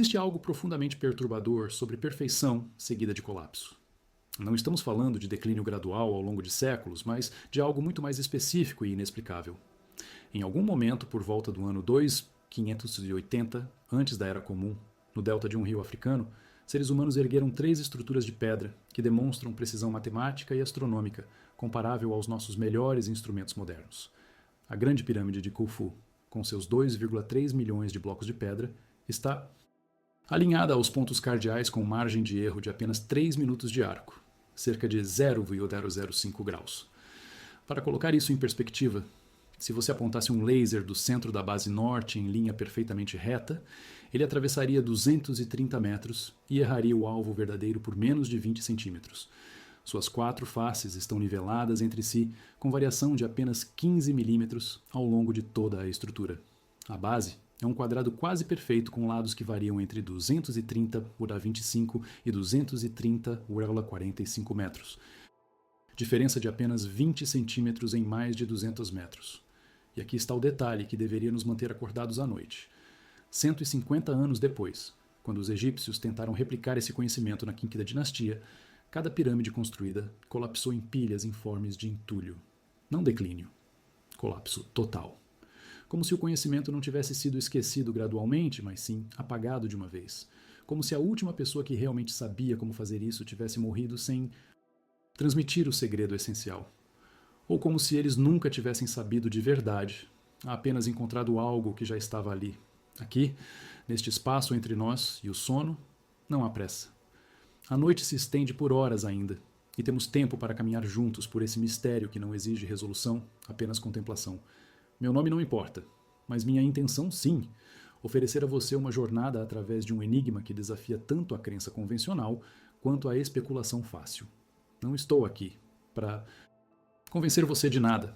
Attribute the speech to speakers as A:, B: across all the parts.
A: Existe algo profundamente perturbador sobre perfeição seguida de colapso. Não estamos falando de declínio gradual ao longo de séculos, mas de algo muito mais específico e inexplicável. Em algum momento, por volta do ano 2580, antes da Era Comum, no delta de um rio africano, seres humanos ergueram 3 estruturas de pedra que demonstram precisão matemática e astronômica, comparável aos nossos melhores instrumentos modernos. A Grande Pirâmide de Khufu, com seus 2,3 milhões de blocos de pedra, está alinhada aos pontos cardeais com margem de erro de apenas 3 minutos de arco, cerca de 0,005 graus. Para colocar isso em perspectiva, se você apontasse um laser do centro da base norte em linha perfeitamente reta, ele atravessaria 230 metros e erraria o alvo verdadeiro por menos de 20 centímetros. Suas 4 faces estão niveladas entre si, com variação de apenas 15 milímetros ao longo de toda a estrutura. A base é um quadrado quase perfeito com lados que variam entre 230,25 e 230,45 metros. Diferença de apenas 20 centímetros em mais de 200 metros. E aqui está o detalhe que deveria nos manter acordados à noite. 150 anos depois, quando os egípcios tentaram replicar esse conhecimento na Quinta Dinastia, cada pirâmide construída colapsou em pilhas informes de entulho. Não declínio. Colapso total. Como se o conhecimento não tivesse sido esquecido gradualmente, mas sim apagado de uma vez. Como se a última pessoa que realmente sabia como fazer isso tivesse morrido sem transmitir o segredo essencial. Ou como se eles nunca tivessem sabido de verdade, apenas encontrado algo que já estava ali. Aqui, neste espaço entre nós e o sono, não há pressa. A noite se estende por horas ainda, e temos tempo para caminhar juntos por esse mistério que não exige resolução, apenas contemplação. Meu nome não importa, mas minha intenção sim, oferecer a você uma jornada através de um enigma que desafia tanto a crença convencional quanto a especulação fácil. Não estou aqui para convencer você de nada.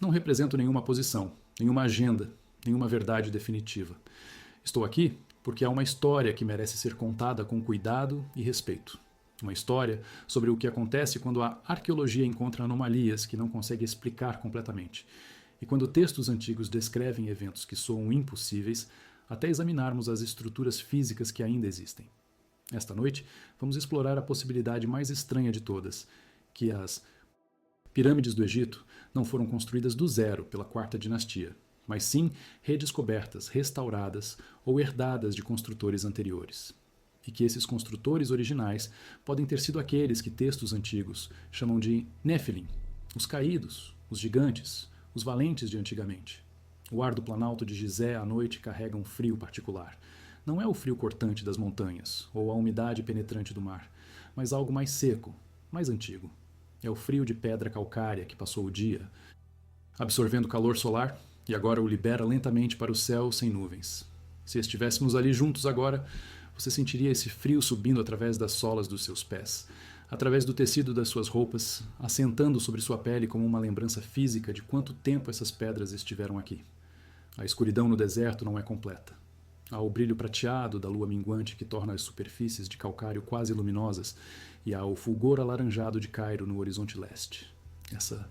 A: Não represento nenhuma posição, nenhuma agenda, nenhuma verdade definitiva. Estou aqui porque há uma história que merece ser contada com cuidado e respeito. Uma história sobre o que acontece quando a arqueologia encontra anomalias que não consegue explicar completamente. E quando textos antigos descrevem eventos que soam impossíveis, até examinarmos as estruturas físicas que ainda existem. Esta noite, vamos explorar a possibilidade mais estranha de todas, que as pirâmides do Egito não foram construídas do zero pela Quarta Dinastia, mas sim redescobertas, restauradas ou herdadas de construtores anteriores. E que esses construtores originais podem ter sido aqueles que textos antigos chamam de Néfilim, os caídos, os gigantes, os valentes de antigamente. O ar do planalto de Gizé à noite carrega um frio particular. Não é o frio cortante das montanhas, ou a umidade penetrante do mar, mas algo mais seco, mais antigo. É o frio de pedra calcária que passou o dia, absorvendo calor solar, e agora o libera lentamente para o céu sem nuvens. Se estivéssemos ali juntos agora, você sentiria esse frio subindo através das solas dos seus pés, através do tecido das suas roupas, assentando sobre sua pele como uma lembrança física de quanto tempo essas pedras estiveram aqui. A escuridão no deserto não é completa. Há o brilho prateado da lua minguante que torna as superfícies de calcário quase luminosas, e há o fulgor alaranjado de Cairo no horizonte leste. Essa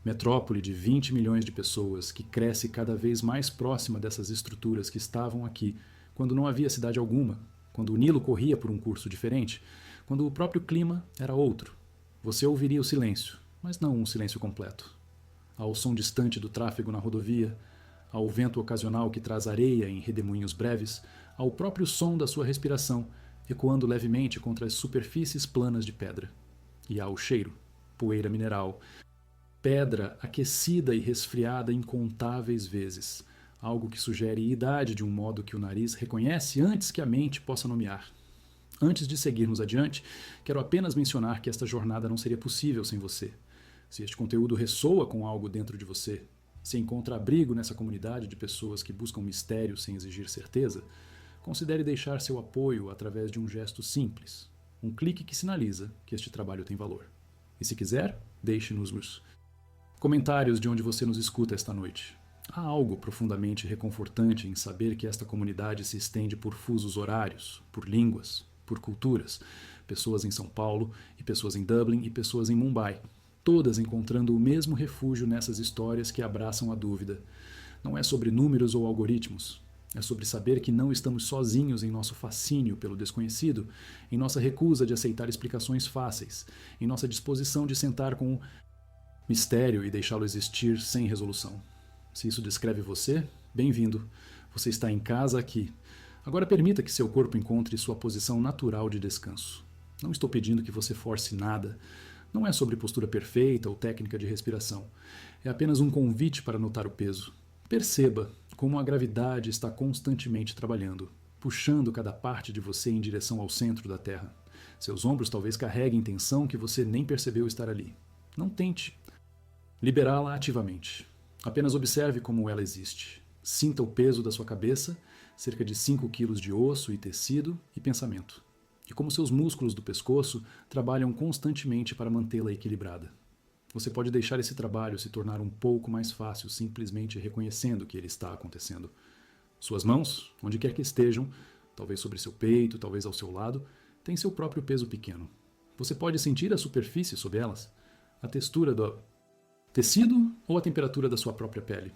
A: metrópole de 20 milhões de pessoas que cresce cada vez mais próxima dessas estruturas que estavam aqui quando não havia cidade alguma, quando o Nilo corria por um curso diferente, quando o próprio clima era outro. Você ouviria o silêncio, mas não um silêncio completo. Ao som distante do tráfego na rodovia, ao vento ocasional que traz areia em redemoinhos breves, ao próprio som da sua respiração, ecoando levemente contra as superfícies planas de pedra. E ao cheiro, poeira mineral, pedra aquecida e resfriada incontáveis vezes, algo que sugere idade de um modo que o nariz reconhece antes que a mente possa nomear. Antes de seguirmos adiante, quero apenas mencionar que esta jornada não seria possível sem você. Se este conteúdo ressoa com algo dentro de você, se encontra abrigo nessa comunidade de pessoas que buscam mistério sem exigir certeza, considere deixar seu apoio através de um gesto simples, um clique que sinaliza que este trabalho tem valor. E se quiser, deixe-nos os comentários de onde você nos escuta esta noite. Há algo profundamente reconfortante em saber que esta comunidade se estende por fusos horários, por línguas, por culturas, pessoas em São Paulo e pessoas em Dublin e pessoas em Mumbai, todas encontrando o mesmo refúgio nessas histórias que abraçam a dúvida. Não é sobre números ou algoritmos, É sobre saber que não estamos sozinhos em nosso fascínio pelo desconhecido, em nossa recusa de aceitar explicações fáceis, em nossa disposição de sentar com o mistério e deixá-lo existir sem resolução. Se isso descreve você, bem-vindo. Você está em casa aqui. Agora permita que seu corpo encontre sua posição natural de descanso. Não estou pedindo que você force nada. Não é sobre postura perfeita ou técnica de respiração. É apenas um convite para notar o peso. Perceba como a gravidade está constantemente trabalhando, puxando cada parte de você em direção ao centro da Terra. Seus ombros talvez carreguem tensão que você nem percebeu estar ali. Não tente liberá-la ativamente. Apenas observe como ela existe. Sinta o peso da sua cabeça, cerca de 5 quilos de osso e tecido e pensamento. E como seus músculos do pescoço trabalham constantemente para mantê-la equilibrada. Você pode deixar esse trabalho se tornar um pouco mais fácil simplesmente reconhecendo que ele está acontecendo. Suas mãos, onde quer que estejam, talvez sobre seu peito, talvez ao seu lado, têm seu próprio peso pequeno. Você pode sentir a superfície sob elas, a textura do tecido ou a temperatura da sua própria pele.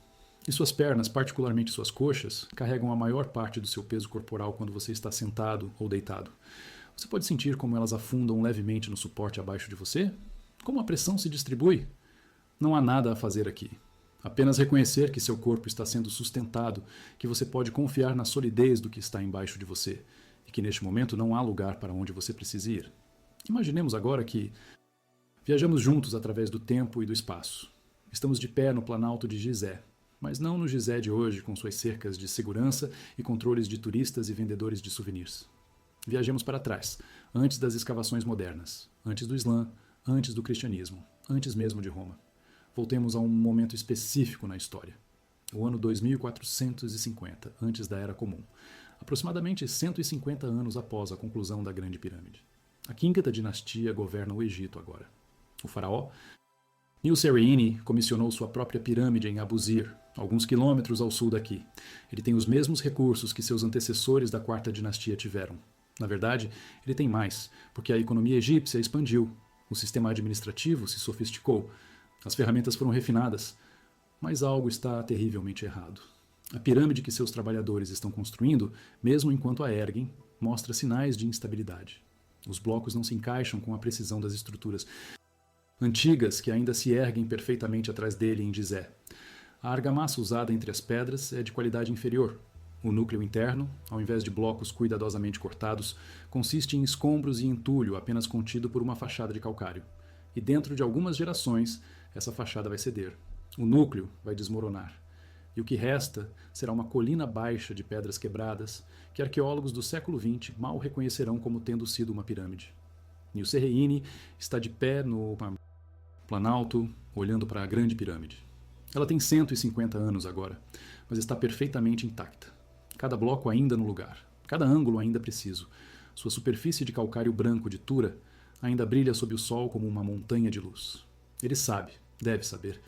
A: E suas pernas, particularmente suas coxas, carregam a maior parte do seu peso corporal quando você está sentado ou deitado. Você pode sentir como elas afundam levemente no suporte abaixo de você? Como a pressão se distribui? Não há nada a fazer aqui. Apenas reconhecer que seu corpo está sendo sustentado, que você pode confiar na solidez do que está embaixo de você e que neste momento não há lugar para onde você precise ir. Imaginemos agora que viajamos juntos através do tempo e do espaço. Estamos de pé no Planalto de Gizé, mas não no Gizé de hoje com suas cercas de segurança e controles de turistas e vendedores de souvenirs. Viajemos para trás, antes das escavações modernas, antes do Islã, antes do cristianismo, antes mesmo de Roma. Voltemos a um momento específico na história. O ano 2450, antes da Era Comum. Aproximadamente 150 anos após a conclusão da Grande Pirâmide. A quinta dinastia governa o Egito agora. O faraó Nilserine comissionou sua própria pirâmide em Abusir, alguns quilômetros ao sul daqui. Ele tem os mesmos recursos que seus antecessores da quarta dinastia tiveram. Na verdade, ele tem mais, porque a economia egípcia expandiu. O sistema administrativo se sofisticou, as ferramentas foram refinadas, mas algo está terrivelmente errado. A pirâmide que seus trabalhadores estão construindo, mesmo enquanto a erguem, mostra sinais de instabilidade. Os blocos não se encaixam com a precisão das estruturas antigas que ainda se erguem perfeitamente atrás dele em Gizé. A argamassa usada entre as pedras é de qualidade inferior. O núcleo interno, ao invés de blocos cuidadosamente cortados, consiste em escombros e entulho apenas contido por uma fachada de calcário. E dentro de algumas gerações, essa fachada vai ceder. O núcleo vai desmoronar. E o que resta será uma colina baixa de pedras quebradas que arqueólogos do século XX mal reconhecerão como tendo sido uma pirâmide. Nilserine está de pé no Planalto, olhando para a Grande Pirâmide. Ela tem 150 anos agora, mas está perfeitamente intacta. Cada bloco ainda no lugar, cada ângulo ainda preciso. Sua superfície de calcário branco de Tura ainda brilha sob o sol como uma montanha de luz. Ele sabe, deve saber,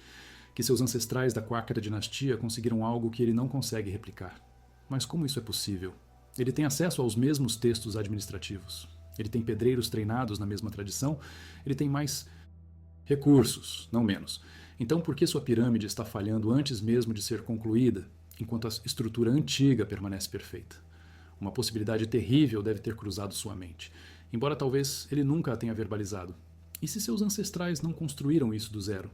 A: que seus ancestrais da quarta dinastia conseguiram algo que ele não consegue replicar. Mas como isso é possível? Ele tem acesso aos mesmos textos administrativos. Ele tem pedreiros treinados na mesma tradição. Ele tem mais recursos, não menos. Então por que sua pirâmide está falhando antes mesmo de ser concluída, enquanto a estrutura antiga permanece perfeita? Uma possibilidade terrível deve ter cruzado sua mente, embora talvez ele nunca a tenha verbalizado. E se seus ancestrais não construíram isso do zero?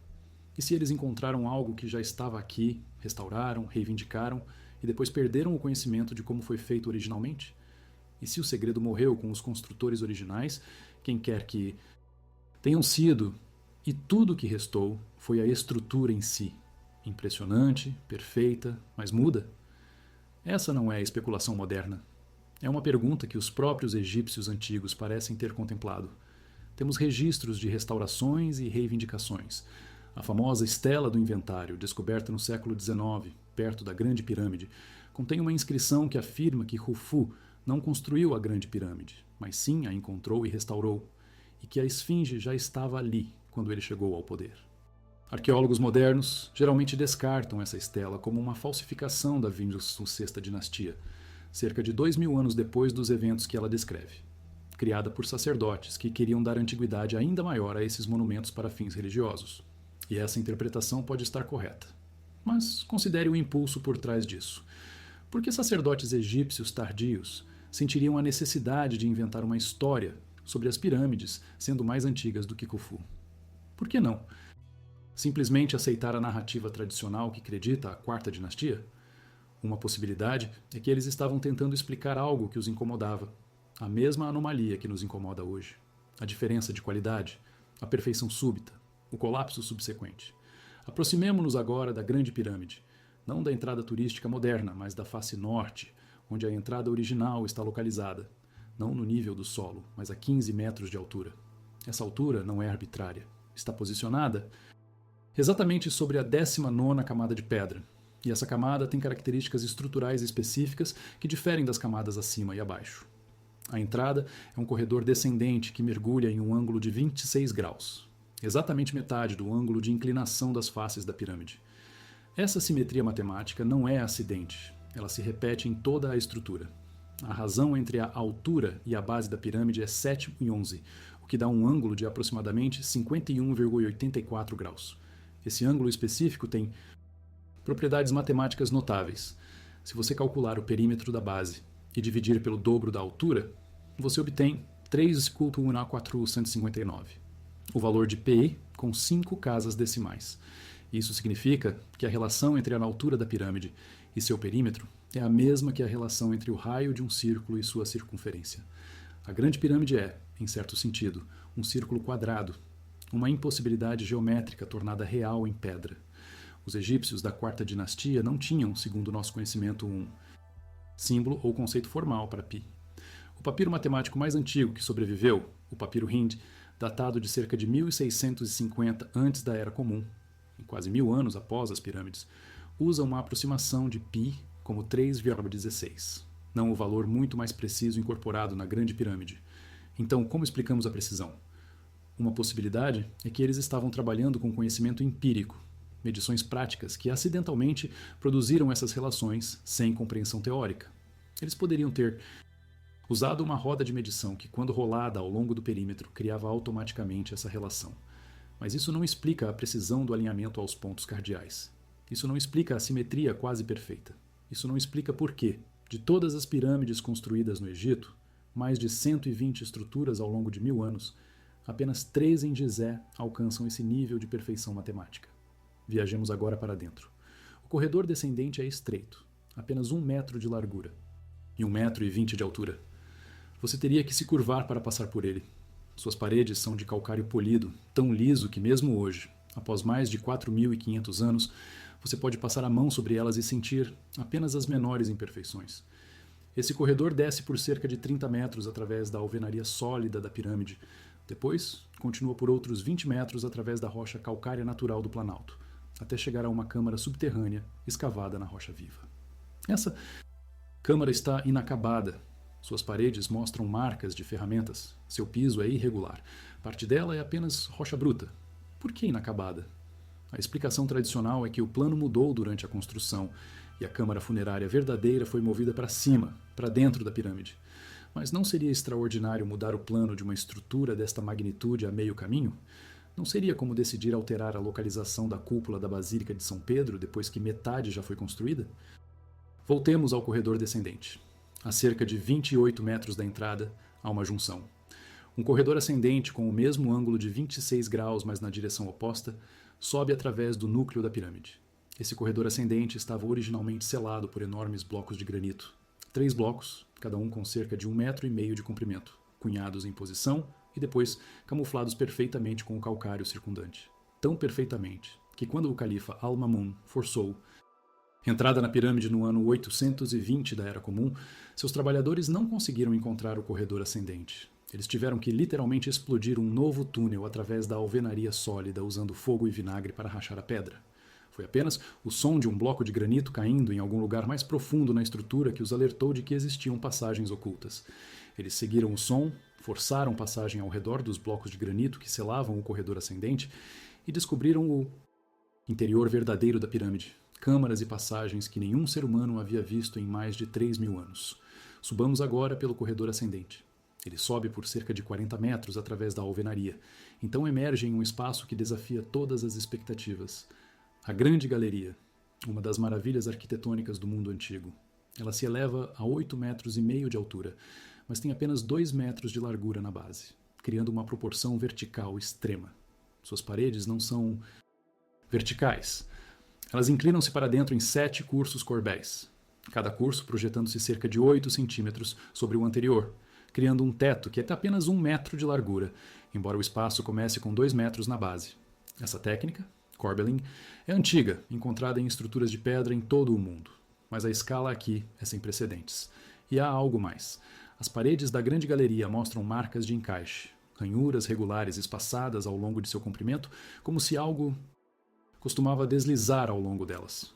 A: E se eles encontraram algo que já estava aqui, restauraram, reivindicaram e depois perderam o conhecimento de como foi feito originalmente? E se o segredo morreu com os construtores originais, quem quer que tenham sido, e tudo o que restou foi a estrutura em si, impressionante, perfeita, mas muda? Essa não é a especulação moderna. É uma pergunta que os próprios egípcios antigos parecem ter contemplado. Temos registros de restaurações e reivindicações. A famosa Estela do Inventário, descoberta no século XIX, perto da Grande Pirâmide, contém uma inscrição que afirma que Khufu não construiu a Grande Pirâmide, mas sim a encontrou e restaurou, e que a esfinge já estava ali quando ele chegou ao poder. Arqueólogos modernos geralmente descartam essa estela como uma falsificação da 26ª dinastia, cerca de 2000 anos depois dos eventos que ela descreve, criada por sacerdotes que queriam dar antiguidade ainda maior a esses monumentos para fins religiosos. E essa interpretação pode estar correta. Mas considere o impulso por trás disso. Por que sacerdotes egípcios tardios sentiriam a necessidade de inventar uma história sobre as pirâmides sendo mais antigas do que Khufu? Por que não simplesmente aceitar a narrativa tradicional que acredita a quarta dinastia? Uma possibilidade é que eles estavam tentando explicar algo que os incomodava, a mesma anomalia que nos incomoda hoje, a diferença de qualidade, a perfeição súbita, o colapso subsequente. Aproximemo-nos agora da Grande Pirâmide, não da entrada turística moderna, mas da face norte, onde a entrada original está localizada, não no nível do solo, mas a 15 metros de altura. Essa altura não é arbitrária, está posicionada exatamente sobre a 19ª camada de pedra, e essa camada tem características estruturais específicas que diferem das camadas acima e abaixo. A entrada é um corredor descendente que mergulha em um ângulo de 26 graus, exatamente metade do ângulo de inclinação das faces da pirâmide. Essa simetria matemática não é acidente, ela se repete em toda a estrutura. A razão entre a altura e a base da pirâmide é 7,11, o que dá um ângulo de aproximadamente 51,84 graus. Esse ângulo específico tem propriedades matemáticas notáveis. Se você calcular o perímetro da base e dividir pelo dobro da altura, você obtém 3,459, o valor de π com 5 casas decimais. Isso significa que a relação entre a altura da pirâmide e seu perímetro é a mesma que a relação entre o raio de um círculo e sua circunferência. A Grande Pirâmide é, em certo sentido, um círculo quadrado, uma impossibilidade geométrica tornada real em pedra. Os egípcios da quarta dinastia não tinham, segundo nosso conhecimento, um símbolo ou conceito formal para π. O papiro matemático mais antigo que sobreviveu, o papiro Hind, datado de cerca de 1650 antes da Era Comum, quase 1000 anos após as pirâmides, usa uma aproximação de π como 3,16, não o valor muito mais preciso incorporado na Grande Pirâmide. Então, como explicamos a precisão? Uma possibilidade é que eles estavam trabalhando com conhecimento empírico, medições práticas que acidentalmente produziram essas relações sem compreensão teórica. Eles poderiam ter usado uma roda de medição que, quando rolada ao longo do perímetro, criava automaticamente essa relação. Mas isso não explica a precisão do alinhamento aos pontos cardeais. Isso não explica a simetria quase perfeita. Isso não explica por que, de todas as pirâmides construídas no Egito, mais de 120 estruturas ao longo de 1000 anos, apenas 3 em Gizé alcançam esse nível de perfeição matemática. Viajemos agora para dentro. O corredor descendente é estreito, apenas 1 metro de largura e 1,20 m de altura. Você teria que se curvar para passar por ele. Suas paredes são de calcário polido, tão liso que mesmo hoje, após mais de 4.500 anos, você pode passar a mão sobre elas e sentir apenas as menores imperfeições. Esse corredor desce por cerca de 30 metros através da alvenaria sólida da pirâmide. Depois, continua por outros 20 metros através da rocha calcária natural do Planalto, até chegar a uma câmara subterrânea escavada na rocha viva. Essa câmara está inacabada. Suas paredes mostram marcas de ferramentas. Seu piso é irregular. Parte dela é apenas rocha bruta. Por que inacabada? A explicação tradicional é que o plano mudou durante a construção e a câmara funerária verdadeira foi movida para cima, para dentro da pirâmide. Mas não seria extraordinário mudar o plano de uma estrutura desta magnitude a meio caminho? Não seria como decidir alterar a localização da cúpula da Basílica de São Pedro depois que metade já foi construída? Voltemos ao corredor descendente. A cerca de 28 metros da entrada, há uma junção. Um corredor ascendente com o mesmo ângulo de 26 graus, mas na direção oposta, sobe através do núcleo da pirâmide. Esse corredor ascendente estava originalmente selado por enormes blocos de granito. 3 blocos, cada um com cerca de 1,5 m de comprimento, cunhados em posição e depois camuflados perfeitamente com o calcário circundante. Tão perfeitamente que quando o califa Al-Mamun forçou entrada na pirâmide no ano 820 da Era Comum, seus trabalhadores não conseguiram encontrar o corredor ascendente. Eles tiveram que literalmente explodir um novo túnel através da alvenaria sólida usando fogo e vinagre para rachar a pedra. Foi apenas o som de um bloco de granito caindo em algum lugar mais profundo na estrutura que os alertou de que existiam passagens ocultas. Eles seguiram o som, forçaram passagem ao redor dos blocos de granito que selavam o corredor ascendente e descobriram o interior verdadeiro da pirâmide. Câmaras e passagens que nenhum ser humano havia visto em mais de 3.000 anos. Subamos agora pelo corredor ascendente. Ele sobe por cerca de 40 metros através da alvenaria. Então emerge em um espaço que desafia todas as expectativas. A Grande Galeria, uma das maravilhas arquitetônicas do mundo antigo. Ela se eleva a 8,5 metros de altura, mas tem apenas 2 metros de largura na base, criando uma proporção vertical extrema. Suas paredes não são verticais. Elas inclinam-se para dentro em 7 cursos corbéis, cada curso projetando-se cerca de 8 centímetros sobre o anterior, criando um teto que é apenas 1 metro de largura, embora o espaço comece com 2 metros na base. Essa técnica, corbelling, é antiga, encontrada em estruturas de pedra em todo o mundo, mas a escala aqui é sem precedentes. E há algo mais. As paredes da grande galeria mostram marcas de encaixe, ranhuras regulares espaçadas ao longo de seu comprimento, como se algo costumava deslizar ao longo delas.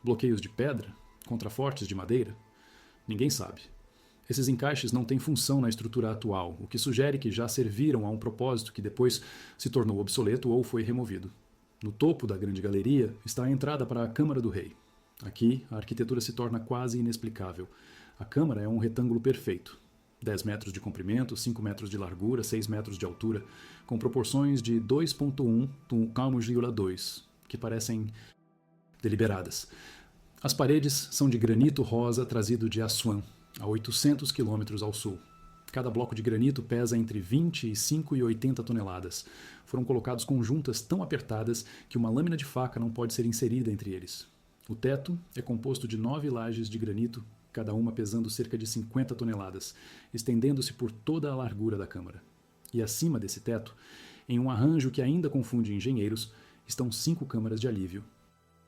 A: Bloqueios de pedra? Contrafortes de madeira? Ninguém sabe. Esses encaixes não têm função na estrutura atual, o que sugere que já serviram a um propósito que depois se tornou obsoleto ou foi removido. No topo da grande galeria está a entrada para a Câmara do Rei. Aqui, a arquitetura se torna quase inexplicável. A câmara é um retângulo perfeito. 10 metros de comprimento, 5 metros de largura, 6 metros de altura, com proporções de 2,1 para 1,2, que parecem deliberadas. As paredes são de granito rosa trazido de Assuan, a 800 quilômetros ao sul. Cada bloco de granito pesa entre 25 e 80 toneladas. Foram colocados com juntas tão apertadas que uma lâmina de faca não pode ser inserida entre eles. O teto é composto de 9 lajes de granito, cada uma pesando cerca de 50 toneladas, estendendo-se por toda a largura da câmara. E acima desse teto, em um arranjo que ainda confunde engenheiros, estão 5 câmaras de alívio,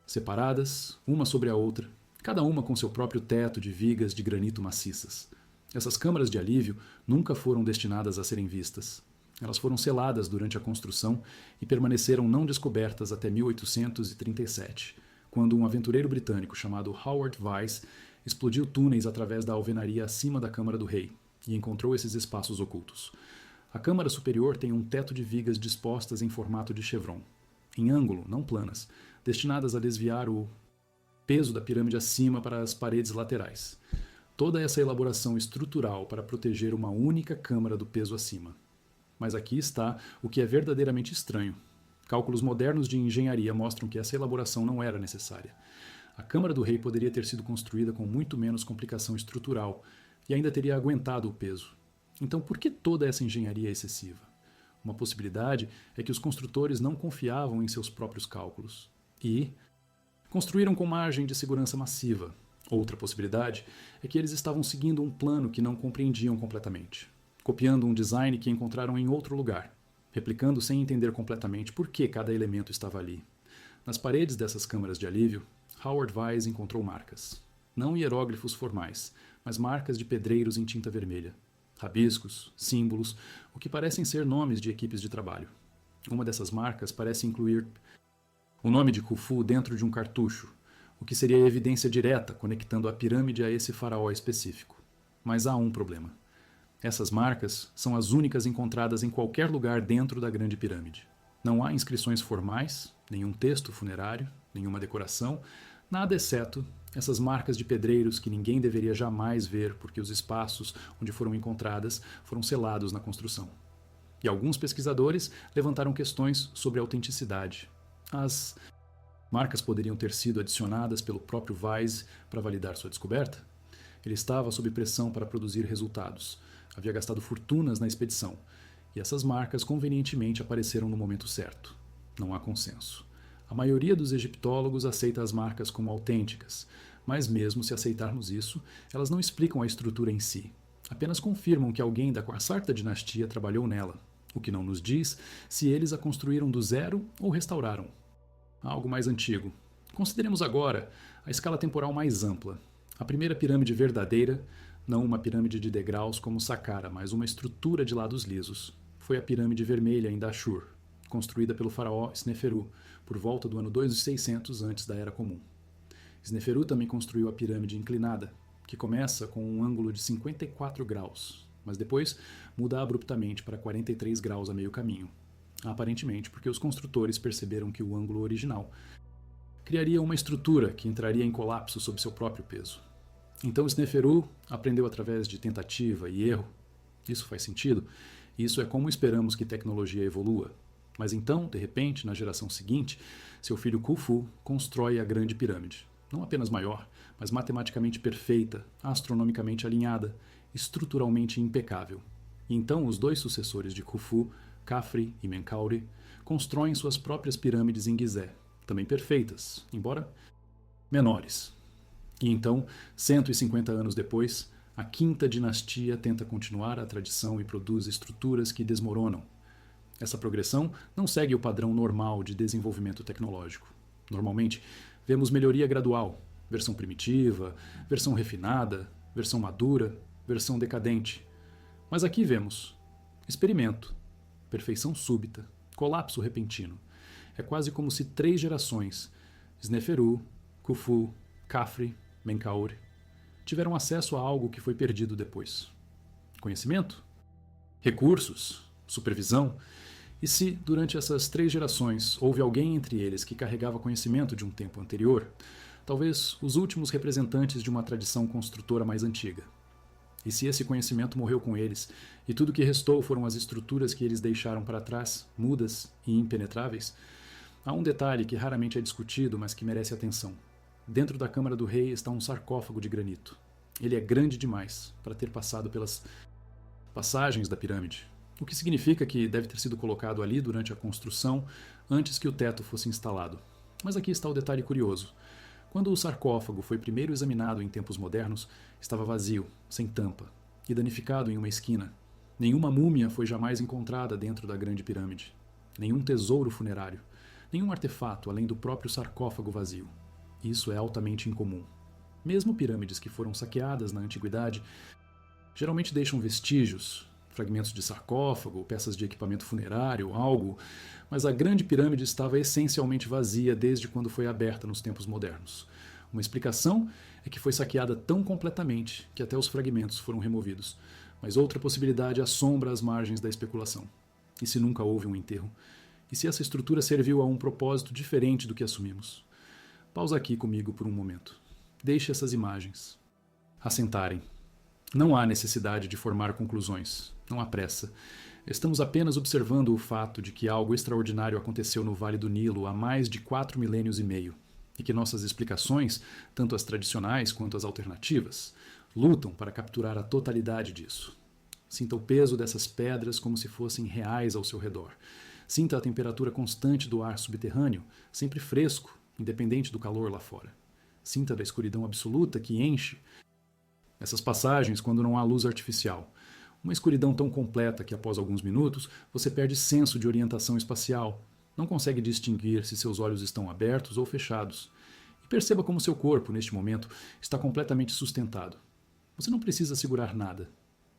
A: separadas, uma sobre a outra, cada uma com seu próprio teto de vigas de granito maciças. Essas câmaras de alívio nunca foram destinadas a serem vistas. Elas foram seladas durante a construção e permaneceram não descobertas até 1837, quando um aventureiro britânico chamado Howard Vyse explodiu túneis através da alvenaria acima da Câmara do Rei e encontrou esses espaços ocultos. A câmara superior tem um teto de vigas dispostas em formato de chevron, em ângulo, não planas, destinadas a desviar o peso da pirâmide acima para as paredes laterais. Toda essa elaboração estrutural para proteger uma única câmara do peso acima. Mas aqui está o que é verdadeiramente estranho. Cálculos modernos de engenharia mostram que essa elaboração não era necessária. A Câmara do Rei poderia ter sido construída com muito menos complicação estrutural e ainda teria aguentado o peso. Então, por que toda essa engenharia excessiva? Uma possibilidade é que os construtores não confiavam em seus próprios cálculos e construíram com margem de segurança massiva. Outra possibilidade é que eles estavam seguindo um plano que não compreendiam completamente, copiando um design que encontraram em outro lugar, replicando sem entender completamente por que cada elemento estava ali. Nas paredes dessas câmaras de alívio, Howard Vyse encontrou marcas. Não hieróglifos formais, mas marcas de pedreiros em tinta vermelha. Rabiscos, símbolos, o que parecem ser nomes de equipes de trabalho. Uma dessas marcas parece incluir o nome de Khufu dentro de um cartucho, o que seria evidência direta conectando a pirâmide a esse faraó específico. Mas há um problema. Essas marcas são as únicas encontradas em qualquer lugar dentro da Grande Pirâmide. Não há inscrições formais, nenhum texto funerário, nenhuma decoração, nada exceto essas marcas de pedreiros que ninguém deveria jamais ver porque os espaços onde foram encontradas foram selados na construção. E alguns pesquisadores levantaram questões sobre a autenticidade. As marcas poderiam ter sido adicionadas pelo próprio Vyse para validar sua descoberta? Ele estava sob pressão para produzir resultados. Havia gastado fortunas na expedição. E essas marcas convenientemente apareceram no momento certo. Não há consenso. A maioria dos egiptólogos aceita as marcas como autênticas, mas mesmo se aceitarmos isso, elas não explicam a estrutura em si. Apenas confirmam que alguém da Quarta dinastia trabalhou nela, o que não nos diz se eles a construíram do zero ou restauraram. Algo mais antigo. Consideremos agora a escala temporal mais ampla. A primeira pirâmide verdadeira, não uma pirâmide de degraus como Saqqara, mas uma estrutura de lados lisos, foi a Pirâmide Vermelha em Dashur, construída pelo faraó Sneferu, por volta do ano 2600 antes da Era Comum. Sneferu também construiu a Pirâmide Inclinada, que começa com um ângulo de 54 graus, mas depois muda abruptamente para 43 graus a meio caminho, aparentemente porque os construtores perceberam que o ângulo original criaria uma estrutura que entraria em colapso sob seu próprio peso. Então Sneferu aprendeu através de tentativa e erro. Isso faz sentido? Isso é como esperamos que tecnologia evolua. Mas então, de repente, na geração seguinte, seu filho Khufu constrói a Grande Pirâmide. não apenas maior, mas matematicamente perfeita, astronomicamente alinhada, estruturalmente impecável. E então os dois sucessores de Khufu, Khafre e Menkaure, constroem suas próprias pirâmides em Gizeh, também perfeitas, embora menores. E então, 150 anos depois, a quinta dinastia tenta continuar a tradição e produz estruturas que desmoronam. Essa progressão não segue o padrão normal de desenvolvimento tecnológico. Normalmente, vemos melhoria gradual, versão primitiva, versão refinada, versão madura, versão decadente. Mas aqui vemos experimento, perfeição súbita, colapso repentino. É quase como se 3 gerações, Sneferu, Khufu, Khafre, Menkaure, tiveram acesso a algo que foi perdido depois. Conhecimento? Recursos? Supervisão? E se, durante essas 3 gerações, houve alguém entre eles que carregava conhecimento de um tempo anterior, talvez os últimos representantes de uma tradição construtora mais antiga? E se esse conhecimento morreu com eles, e tudo que restou foram as estruturas que eles deixaram para trás, mudas e impenetráveis? Há um detalhe que raramente é discutido, mas que merece atenção. Dentro da Câmara do Rei está um sarcófago de granito. Ele é grande demais para ter passado pelas passagens da pirâmide, o que significa que deve ter sido colocado ali durante a construção, antes que o teto fosse instalado. Mas aqui está o detalhe curioso. Quando o sarcófago foi primeiro examinado em tempos modernos, estava vazio, sem tampa, e danificado em uma esquina. Nenhuma múmia foi jamais encontrada dentro da grande pirâmide. Nenhum tesouro funerário. Nenhum artefato além do próprio sarcófago vazio. Isso é altamente incomum. Mesmo pirâmides que foram saqueadas na antiguidade geralmente deixam vestígios, fragmentos de sarcófago, peças de equipamento funerário, algo, mas a grande pirâmide estava essencialmente vazia desde quando foi aberta nos tempos modernos. Uma explicação é que foi saqueada tão completamente que até os fragmentos foram removidos, mas outra possibilidade assombra as margens da especulação. E se nunca houve um enterro? E se essa estrutura serviu a um propósito diferente do que assumimos? Pausa aqui comigo por um momento. Deixe essas imagens assentarem. Não há necessidade de formar conclusões. Não há pressa. Estamos apenas observando o fato de que algo extraordinário aconteceu no Vale do Nilo há mais de 4 milênios e meio, e que nossas explicações, tanto as tradicionais quanto as alternativas, lutam para capturar a totalidade disso. Sinta o peso dessas pedras como se fossem reais ao seu redor. Sinta a temperatura constante do ar subterrâneo, sempre fresco, independente do calor lá fora. Sinta da escuridão absoluta que enche essas passagens quando não há luz artificial. Uma escuridão tão completa que, após alguns minutos, você perde senso de orientação espacial. Não consegue distinguir se seus olhos estão abertos ou fechados. E perceba como seu corpo, neste momento, está completamente sustentado. Você não precisa segurar nada.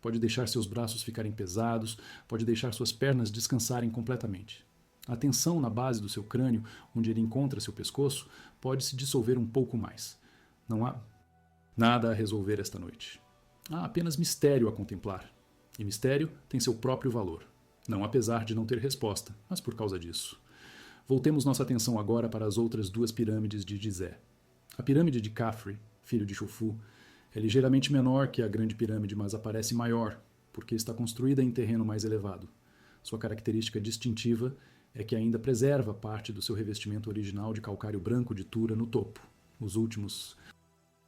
A: Pode deixar seus braços ficarem pesados, pode deixar suas pernas descansarem completamente. A tensão na base do seu crânio, onde ele encontra seu pescoço, pode se dissolver um pouco mais. Não há nada a resolver esta noite. Há apenas mistério a contemplar. E mistério tem seu próprio valor. Não apesar de não ter resposta, mas por causa disso. Voltemos nossa atenção agora para as outras 2 pirâmides de Gizeh. A pirâmide de Khafre, filho de Khufu, é ligeiramente menor que a grande pirâmide, mas aparece maior, porque está construída em terreno mais elevado. Sua característica distintiva é que ainda preserva parte do seu revestimento original de calcário branco de Tura no topo, os últimos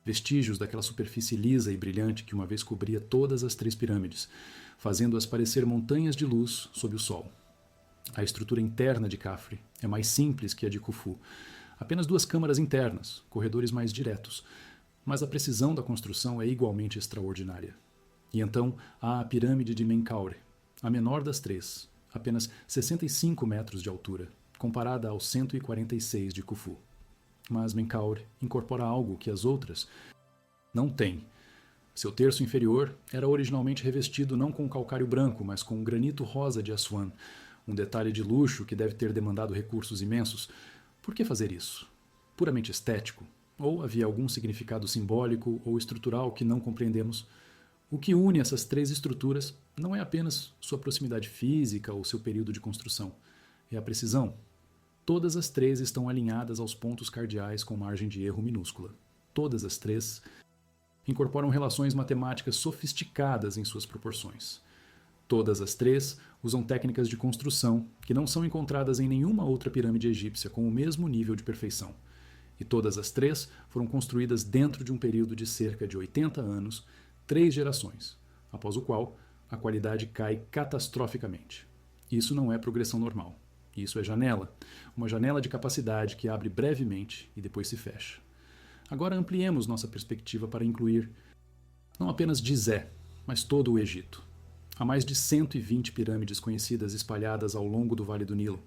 A: vestígios daquela superfície lisa e brilhante que uma vez cobria todas as 3 pirâmides, fazendo-as parecer montanhas de luz sob o sol. A estrutura interna de Khafre é mais simples que a de Khufu. Apenas 2 câmaras internas, corredores mais diretos, mas a precisão da construção é igualmente extraordinária. E então há a pirâmide de Menkaure, a menor das 3, apenas 65 metros de altura, comparada aos 146 de Khufu. Mas Menkaure incorpora algo que as outras não têm. Seu terço inferior era originalmente revestido não com calcário branco, mas com granito rosa de Aswan, um detalhe de luxo que deve ter demandado recursos imensos. Por que fazer isso? Puramente estético? Ou havia algum significado simbólico ou estrutural que não compreendemos? O que une essas 3 estruturas não é apenas sua proximidade física ou seu período de construção, é a precisão. Todas as 3 estão alinhadas aos pontos cardeais com margem de erro minúscula. Todas as 3 incorporam relações matemáticas sofisticadas em suas proporções. Todas as 3 usam técnicas de construção que não são encontradas em nenhuma outra pirâmide egípcia com o mesmo nível de perfeição. e todas as três foram construídas dentro de um período de cerca de 80 anos, 3 gerações, após o qual a qualidade cai catastroficamente. Isso não é progressão normal. Isso é janela, uma janela de capacidade que abre brevemente e depois se fecha. Agora ampliemos nossa perspectiva para incluir não apenas Gizé, mas todo o Egito. Há mais de 120 pirâmides conhecidas espalhadas ao longo do Vale do Nilo,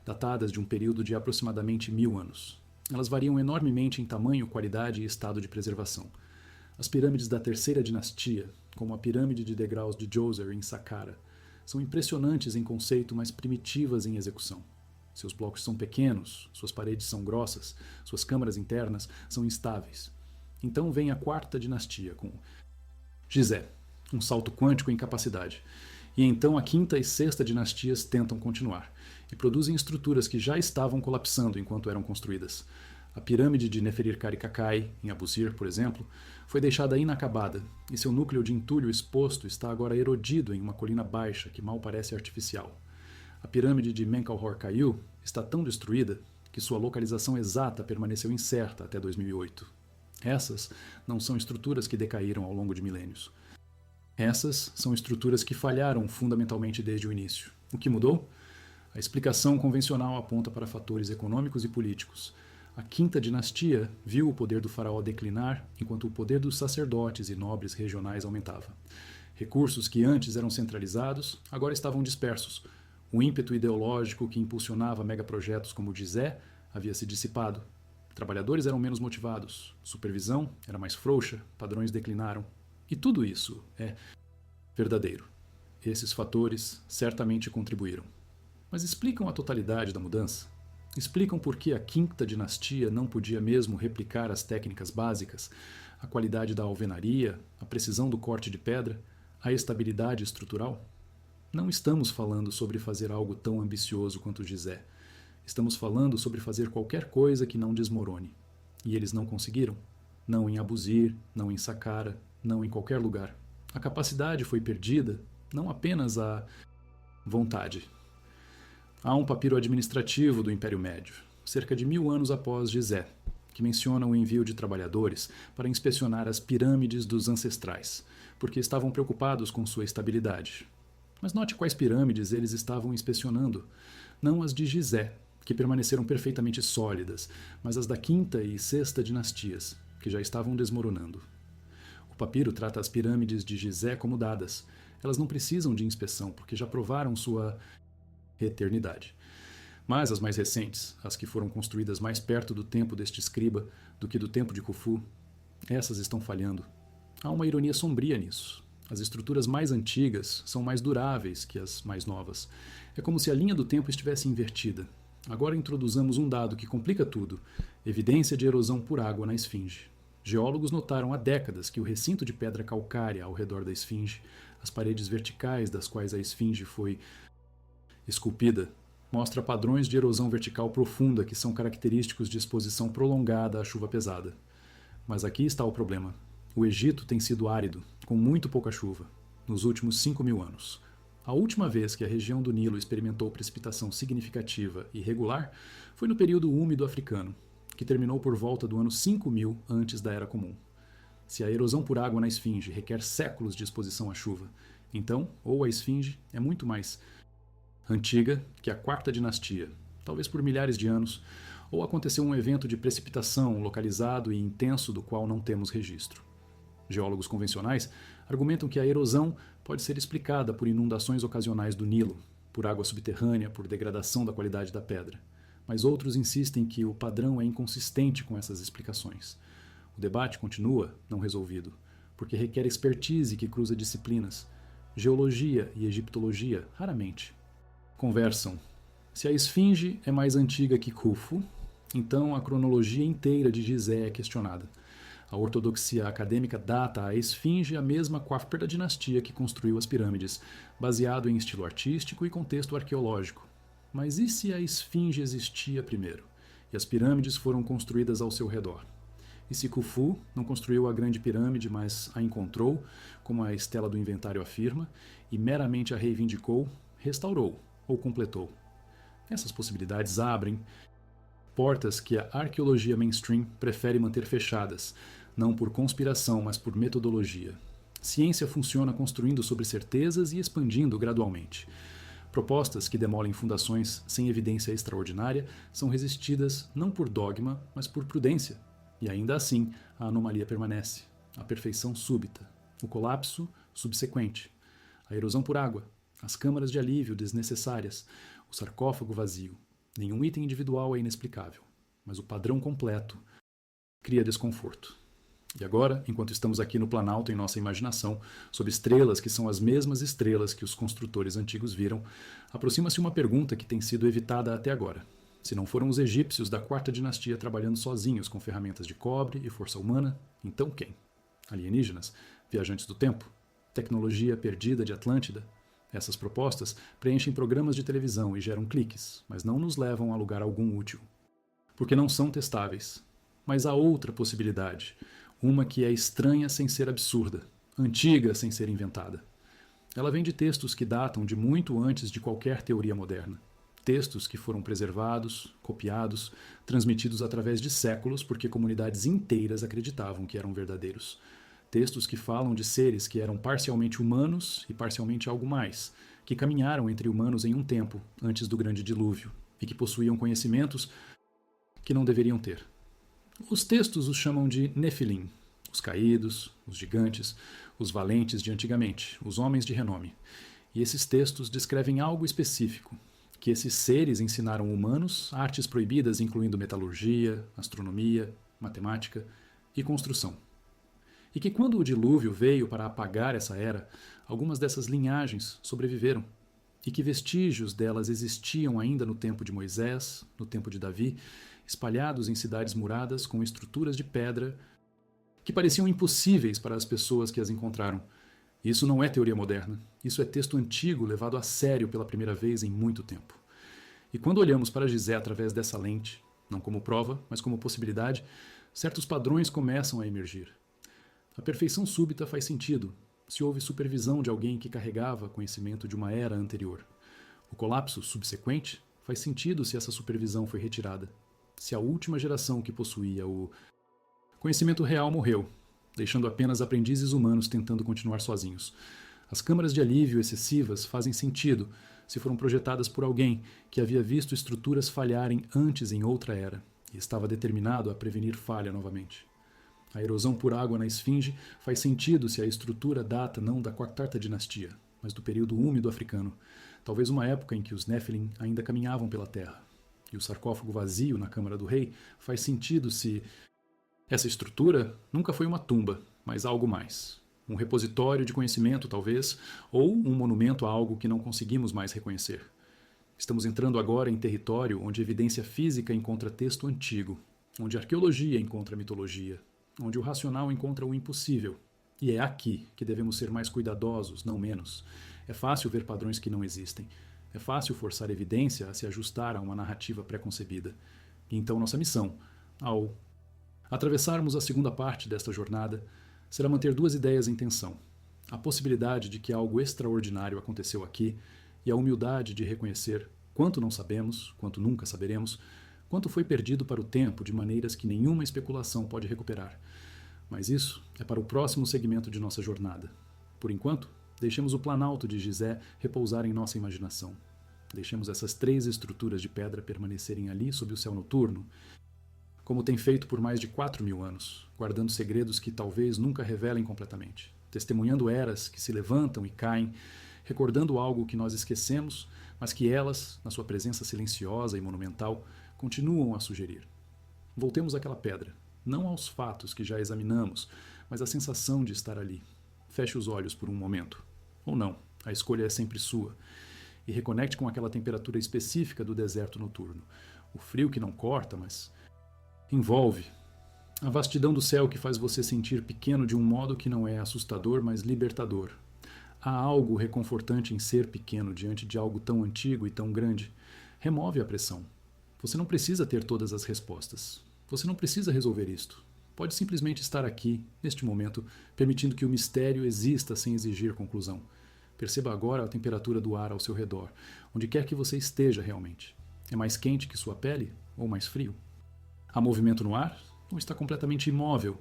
A: datadas de um período de aproximadamente 1000 anos. Elas variam enormemente em tamanho, qualidade e estado de preservação. As pirâmides da terceira dinastia, como a pirâmide de degraus de Djoser em Saqqara, são impressionantes em conceito, mas primitivas em execução. Seus blocos são pequenos, suas paredes são grossas, suas câmaras internas são instáveis. Então vem a quarta dinastia, com Gizé, um salto quântico em capacidade. E então a quinta e sexta dinastias tentam continuar, e produzem estruturas que já estavam colapsando enquanto eram construídas. A pirâmide de Neferir-Kari Kakai, em Abusir, por exemplo, foi deixada inacabada, e seu núcleo de entulho exposto está agora erodido em uma colina baixa que mal parece artificial. A pirâmide de Menkaure-Kaiu está tão destruída que sua localização exata permaneceu incerta até 2008. Essas não são estruturas que decaíram ao longo de milênios. Essas são estruturas que falharam fundamentalmente desde o início. O que mudou? A explicação convencional aponta para fatores econômicos e políticos. A quinta dinastia viu o poder do faraó declinar, enquanto o poder dos sacerdotes e nobres regionais aumentava. Recursos que antes eram centralizados, agora estavam dispersos. O ímpeto ideológico que impulsionava megaprojetos como o Gizé havia se dissipado. Trabalhadores eram menos motivados, supervisão era mais frouxa, padrões declinaram. E tudo isso é verdadeiro. Esses fatores certamente contribuíram. Mas explicam a totalidade da mudança? Explicam por que a quinta dinastia não podia mesmo replicar as técnicas básicas, a qualidade da alvenaria, a precisão do corte de pedra, a estabilidade estrutural? Não estamos falando sobre fazer algo tão ambicioso quanto Gizé. Estamos falando sobre fazer qualquer coisa que não desmorone. E eles não conseguiram. Não em Abusir, não em Saqqara, não em qualquer lugar. A capacidade foi perdida, não apenas a vontade. Há um papiro administrativo do Império Médio, cerca de 1000 anos após Gizé, que menciona o envio de trabalhadores para inspecionar as pirâmides dos ancestrais, porque estavam preocupados com sua estabilidade. Mas note quais pirâmides eles estavam inspecionando. Não as de Gizé, que permaneceram perfeitamente sólidas, mas as da quinta e sexta dinastias, que já estavam desmoronando. O papiro trata as pirâmides de Gizé como dadas. Elas não precisam de inspeção, porque já provaram sua eternidade. Mas as mais recentes, as que foram construídas mais perto do tempo deste escriba do que do tempo de Khufu, essas estão falhando. Há uma ironia sombria nisso. As estruturas mais antigas são mais duráveis que as mais novas. É como se a linha do tempo estivesse invertida. Agora introduzamos um dado que complica tudo: evidência de erosão por água na esfinge. Geólogos notaram há décadas que o recinto de pedra calcária ao redor da esfinge, as paredes verticais das quais a esfinge foi esculpida, mostra padrões de erosão vertical profunda que são característicos de exposição prolongada à chuva pesada. Mas aqui está o problema. O Egito tem sido árido, com muito pouca chuva, nos últimos 5000 anos. A última vez que a região do Nilo experimentou precipitação significativa e regular foi no período úmido africano, que terminou por volta do ano 5000 antes da Era Comum. Se a erosão por água na esfinge requer séculos de exposição à chuva, então, ou a esfinge é muito mais antiga que a quarta dinastia, talvez por milhares de anos, ou aconteceu um evento de precipitação localizado e intenso do qual não temos registro. Geólogos convencionais argumentam que a erosão pode ser explicada por inundações ocasionais do Nilo, por água subterrânea, por degradação da qualidade da pedra. Mas outros insistem que o padrão é inconsistente com essas explicações. O debate continua não resolvido, porque requer expertise que cruza disciplinas. Geologia e egiptologia, raramente conversam. Se a esfinge é mais antiga que Khufu, então a cronologia inteira de Gizé é questionada. A ortodoxia acadêmica data a esfinge a mesma quarta dinastia que construiu as pirâmides, baseado em estilo artístico e contexto arqueológico. Mas e se a esfinge existia primeiro, e as pirâmides foram construídas ao seu redor? E se Khufu não construiu a grande pirâmide, mas a encontrou, como a estela do inventário afirma, e meramente a reivindicou, restaurou ou completou? Essas possibilidades abrem Portas que a arqueologia mainstream prefere manter fechadas, não por conspiração, mas por metodologia. Ciência funciona construindo sobre certezas e expandindo gradualmente. Propostas que demolem fundações sem evidência extraordinária são resistidas não por dogma, mas por prudência. E ainda assim, a anomalia permanece, a perfeição súbita, o colapso subsequente, a erosão por água, as câmaras de alívio desnecessárias, o sarcófago vazio. Nenhum item individual é inexplicável, mas o padrão completo cria desconforto. E agora, enquanto estamos aqui no Planalto em nossa imaginação, sob estrelas que são as mesmas estrelas que os construtores antigos viram, aproxima-se uma pergunta que tem sido evitada até agora. Se não foram os egípcios da quarta dinastia trabalhando sozinhos com ferramentas de cobre e força humana, então quem? Alienígenas? Viajantes do tempo? Tecnologia perdida de Atlântida? Essas propostas preenchem programas de televisão e geram cliques, mas não nos levam a lugar algum útil. Porque não são testáveis. Mas há outra possibilidade, uma que é estranha sem ser absurda, antiga sem ser inventada. Ela vem de textos que datam de muito antes de qualquer teoria moderna. Textos que foram preservados, copiados, transmitidos através de séculos porque comunidades inteiras acreditavam que eram verdadeiros. Textos que falam de seres que eram parcialmente humanos e parcialmente algo mais, que caminharam entre humanos em um tempo, antes do grande dilúvio, e que possuíam conhecimentos que não deveriam ter. Os textos os chamam de Nefilim, os caídos, os gigantes, os valentes de antigamente, os homens de renome. E esses textos descrevem algo específico, que esses seres ensinaram humanos artes proibidas incluindo metalurgia, astronomia, matemática e construção. E que quando o dilúvio veio para apagar essa era, algumas dessas linhagens sobreviveram, e que vestígios delas existiam ainda no tempo de Moisés, no tempo de Davi, espalhados em cidades muradas com estruturas de pedra que pareciam impossíveis para as pessoas que as encontraram. Isso não é teoria moderna, isso é texto antigo levado a sério pela primeira vez em muito tempo. E quando olhamos para Gizé através dessa lente, não como prova, mas como possibilidade, certos padrões começam a emergir. A perfeição súbita faz sentido se houve supervisão de alguém que carregava conhecimento de uma era anterior. O colapso subsequente faz sentido se essa supervisão foi retirada, se a última geração que possuía o conhecimento real morreu, deixando apenas aprendizes humanos tentando continuar sozinhos. As câmaras de alívio excessivas fazem sentido se foram projetadas por alguém que havia visto estruturas falharem antes em outra era e estava determinado a prevenir falha novamente. A erosão por água na esfinge faz sentido se a estrutura data não da quarta dinastia, mas do período úmido africano, talvez uma época em que os Nephilim ainda caminhavam pela terra. E o sarcófago vazio na Câmara do Rei faz sentido se essa estrutura nunca foi uma tumba, mas algo mais. Um repositório de conhecimento, talvez, ou um monumento a algo que não conseguimos mais reconhecer. Estamos entrando agora em território onde evidência física encontra texto antigo, onde a arqueologia encontra mitologia, onde o racional encontra o impossível. E é aqui que devemos ser mais cuidadosos, não menos. É fácil ver padrões que não existem. É fácil forçar evidência a se ajustar a uma narrativa pré-concebida. E então nossa missão, ao atravessarmos a segunda parte desta jornada, será manter duas ideias em tensão. A possibilidade de que algo extraordinário aconteceu aqui e a humildade de reconhecer quanto não sabemos, quanto nunca saberemos, quanto foi perdido para o tempo de maneiras que nenhuma especulação pode recuperar. Mas isso é para o próximo segmento de nossa jornada. Por enquanto, deixemos o Planalto de Gizé repousar em nossa imaginação. Deixemos essas 3 estruturas de pedra permanecerem ali sob o céu noturno, como tem feito por mais de 4.000 anos, guardando segredos que talvez nunca revelem completamente, testemunhando eras que se levantam e caem, recordando algo que nós esquecemos, mas que elas, na sua presença silenciosa e monumental, continuam a sugerir. Voltemos àquela pedra, não aos fatos que já examinamos, mas à sensação de estar ali. Feche os olhos por um momento. Ou não, a escolha é sempre sua. E reconecte com aquela temperatura específica do deserto noturno. O frio que não corta, mas envolve. A vastidão do céu que faz você sentir pequeno de um modo que não é assustador, mas libertador. Há algo reconfortante em ser pequeno diante de algo tão antigo e tão grande. Remove a pressão. Você não precisa ter todas as respostas. Você não precisa resolver isto. Pode simplesmente estar aqui, neste momento, permitindo que o mistério exista sem exigir conclusão. Perceba agora a temperatura do ar ao seu redor, onde quer que você esteja realmente. É mais quente que sua pele ou mais frio? Há movimento no ar ou está completamente imóvel?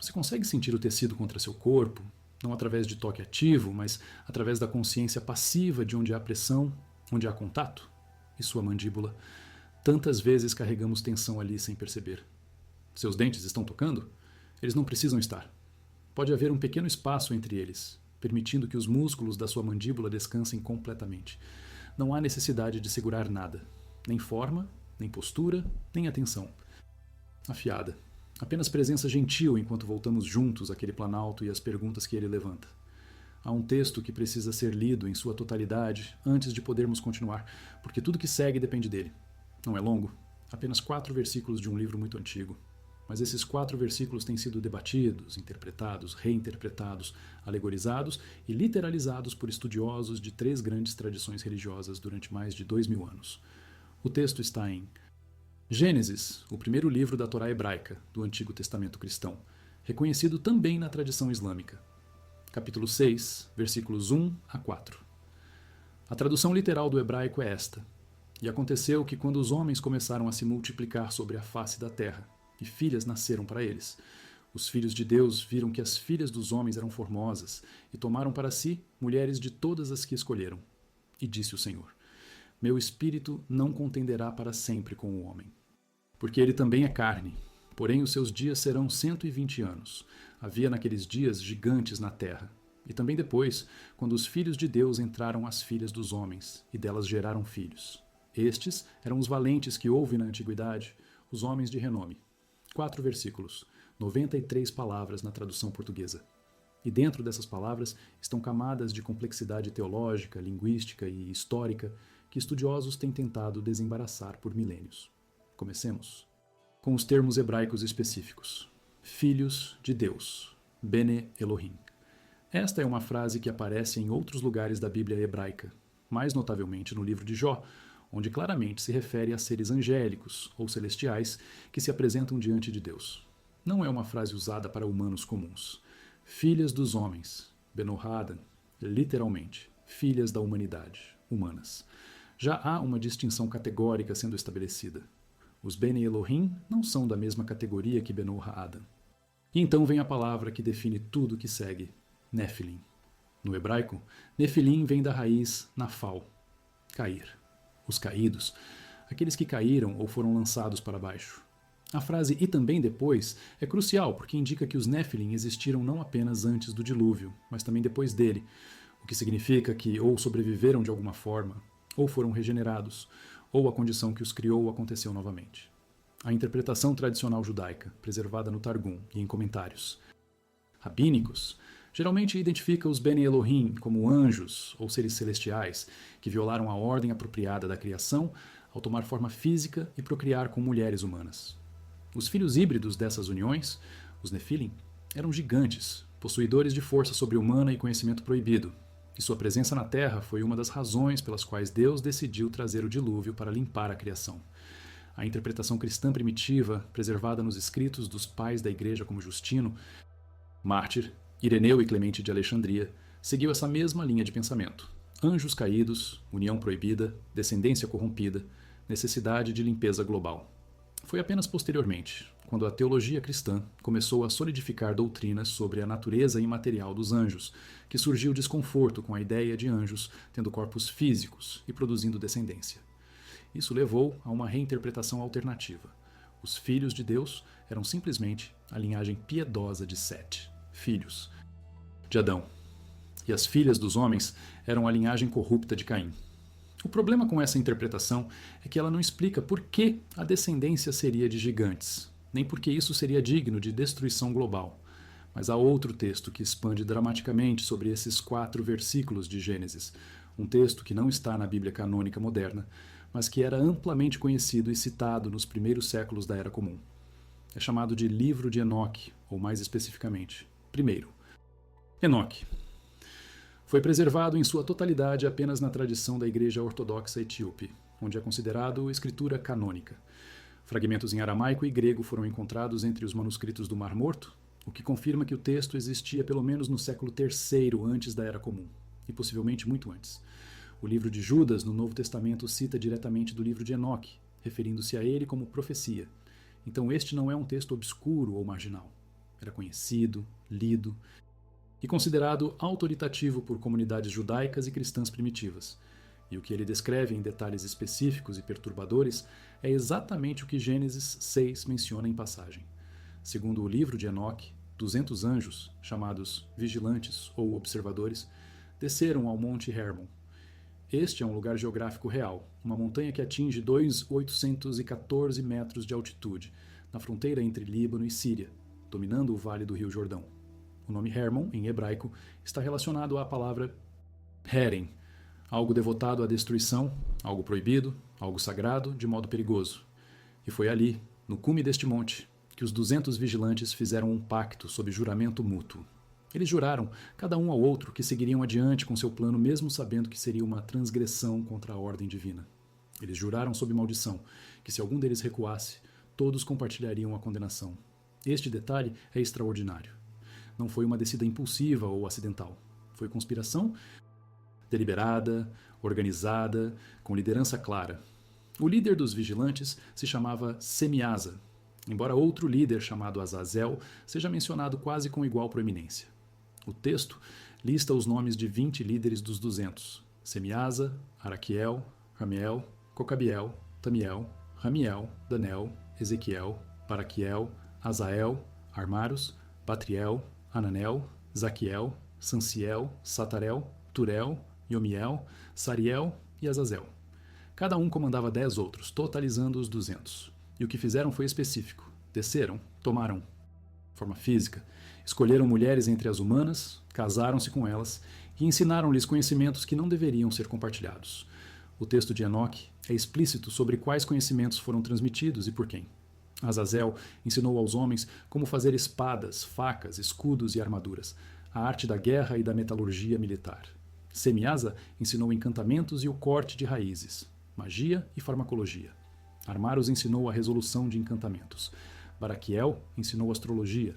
A: Você consegue sentir o tecido contra seu corpo, não através de toque ativo, mas através da consciência passiva de onde há pressão, onde há contato? E sua mandíbula? Tantas vezes carregamos tensão ali sem perceber. Seus dentes estão tocando? Eles não precisam estar. Pode haver um pequeno espaço entre eles, permitindo que os músculos da sua mandíbula descansem completamente. Não há necessidade de segurar nada, nem forma, nem postura, nem atenção. Afiada. Apenas presença gentil enquanto voltamos juntos àquele planalto e às perguntas que ele levanta. Há um texto que precisa ser lido em sua totalidade antes de podermos continuar, porque tudo que segue depende dele. Não é longo, apenas 4 versículos de um livro muito antigo. Mas esses 4 versículos têm sido debatidos, interpretados, reinterpretados, alegorizados e literalizados por estudiosos de 3 grandes tradições religiosas durante mais de 2000 anos. O texto está em Gênesis, o primeiro livro da Torá hebraica, do Antigo Testamento cristão, reconhecido também na tradição islâmica. Capítulo 6, versículos 1 a 4. A tradução literal do hebraico é esta: E aconteceu que quando os homens começaram a se multiplicar sobre a face da terra, e filhas nasceram para eles, os filhos de Deus viram que as filhas dos homens eram formosas, e tomaram para si mulheres de todas as que escolheram. E disse o Senhor: Meu espírito não contenderá para sempre com o homem, porque ele também é carne, porém os seus dias serão 120 anos. Havia naqueles dias gigantes na terra. E também depois, quando os filhos de Deus entraram às filhas dos homens, e delas geraram filhos. Estes eram os valentes que houve na antiguidade, os homens de renome. 4 versículos, 93 palavras na tradução portuguesa. E dentro dessas palavras estão camadas de complexidade teológica, linguística e histórica que estudiosos têm tentado desembaraçar por milênios. Comecemos com os termos hebraicos específicos. Filhos de Deus, Bene Elohim. Esta é uma frase que aparece em outros lugares da Bíblia hebraica, mais notavelmente no livro de Jó, onde claramente se refere a seres angélicos ou celestiais que se apresentam diante de Deus. Não é uma frase usada para humanos comuns. Filhas dos homens, Benohadan, literalmente, filhas da humanidade, humanas. Já há uma distinção categórica sendo estabelecida. Os Bene Elohim não são da mesma categoria que Benohadan. E então vem a palavra que define tudo o que segue, Nephilim. No hebraico, Nephilim vem da raiz nafal, cair. Os caídos, aqueles que caíram ou foram lançados para baixo. A frase "e também depois" é crucial porque indica que os Nephilim existiram não apenas antes do dilúvio, mas também depois dele, o que significa que ou sobreviveram de alguma forma, ou foram regenerados, ou a condição que os criou aconteceu novamente. A interpretação tradicional judaica, preservada no Targum e em comentários rabínicos, geralmente identifica os Bene Elohim como anjos ou seres celestiais que violaram a ordem apropriada da criação ao tomar forma física e procriar com mulheres humanas. Os filhos híbridos dessas uniões, os Nephilim, eram gigantes, possuidores de força sobre-humana e conhecimento proibido, e sua presença na Terra foi uma das razões pelas quais Deus decidiu trazer o dilúvio para limpar a criação. A interpretação cristã primitiva, preservada nos escritos dos pais da Igreja como Justino, mártir, Ireneu e Clemente de Alexandria, seguiu essa mesma linha de pensamento. Anjos caídos, união proibida, descendência corrompida, necessidade de limpeza global. Foi apenas posteriormente, quando a teologia cristã começou a solidificar doutrinas sobre a natureza imaterial dos anjos, que surgiu o desconforto com a ideia de anjos tendo corpos físicos e produzindo descendência. Isso levou a uma reinterpretação alternativa. Os filhos de Deus eram simplesmente a linhagem piedosa de Sete, filhos de Adão, e as filhas dos homens eram a linhagem corrupta de Caim. O problema com essa interpretação é que ela não explica por que a descendência seria de gigantes, nem porque isso seria digno de destruição global. Mas há outro texto que expande dramaticamente sobre esses 4 versículos de Gênesis, um texto que não está na Bíblia canônica moderna, mas que era amplamente conhecido e citado nos primeiros séculos da Era Comum. É chamado de Livro de Enoque, ou mais especificamente, primeiro, Enoque. Foi preservado em sua totalidade apenas na tradição da Igreja Ortodoxa Etíope, onde é considerado escritura canônica. Fragmentos em aramaico e grego foram encontrados entre os manuscritos do Mar Morto, o que confirma que o texto existia pelo menos no século III antes da Era Comum, e possivelmente muito antes. O livro de Judas, no Novo Testamento, cita diretamente do livro de Enoque, referindo-se a ele como profecia, Então este não é um texto obscuro ou marginal. Era conhecido, lido e considerado autoritativo por comunidades judaicas e cristãs primitivas. E o que ele descreve em detalhes específicos e perturbadores é exatamente o que Gênesis 6 menciona em passagem. Segundo o livro de Enoque, 200 anjos, chamados vigilantes ou observadores, desceram ao Monte Hermon. Este é um lugar geográfico real, uma montanha que atinge 2.814 metros de altitude, na fronteira entre Líbano e Síria, dominando o vale do Rio Jordão. O nome Hermon, em hebraico, está relacionado à palavra Herem, algo devotado à destruição, algo proibido, algo sagrado, de modo perigoso. E foi ali, no cume deste monte, que os 200 vigilantes fizeram um pacto sob juramento mútuo. Eles juraram, cada um ao outro, que seguiriam adiante com seu plano mesmo sabendo que seria uma transgressão contra a ordem divina. Eles juraram sob maldição, que se algum deles recuasse, todos compartilhariam a condenação. Este detalhe é extraordinário. Não foi uma descida impulsiva ou acidental. Foi conspiração deliberada, organizada, com liderança clara. O líder dos vigilantes se chamava Semiasa, embora outro líder chamado Azazel seja mencionado quase com igual proeminência. O texto lista os nomes de 20 líderes dos 200: Semiasa, Araquiel, Ramiel, Cocabiel, Tamiel, Ramiel, Danel, Ezequiel, Paraquiel, Azael, Armaros, Patriel, Ananel, Zaquiel, Sanciel, Satarel, Turel, Yomiel, Sariel e Azazel. Cada um comandava 10 outros, totalizando os 200. E o que fizeram foi específico. Desceram, tomaram forma física, escolheram mulheres entre as humanas, casaram-se com elas e ensinaram-lhes conhecimentos que não deveriam ser compartilhados. O texto de Enoque é explícito sobre quais conhecimentos foram transmitidos e por quem. Azazel ensinou aos homens como fazer espadas, facas, escudos e armaduras, a arte da guerra e da metalurgia militar. Semiasa ensinou encantamentos e o corte de raízes, magia e farmacologia. Armaros ensinou a resolução de encantamentos. Baraquiel ensinou astrologia.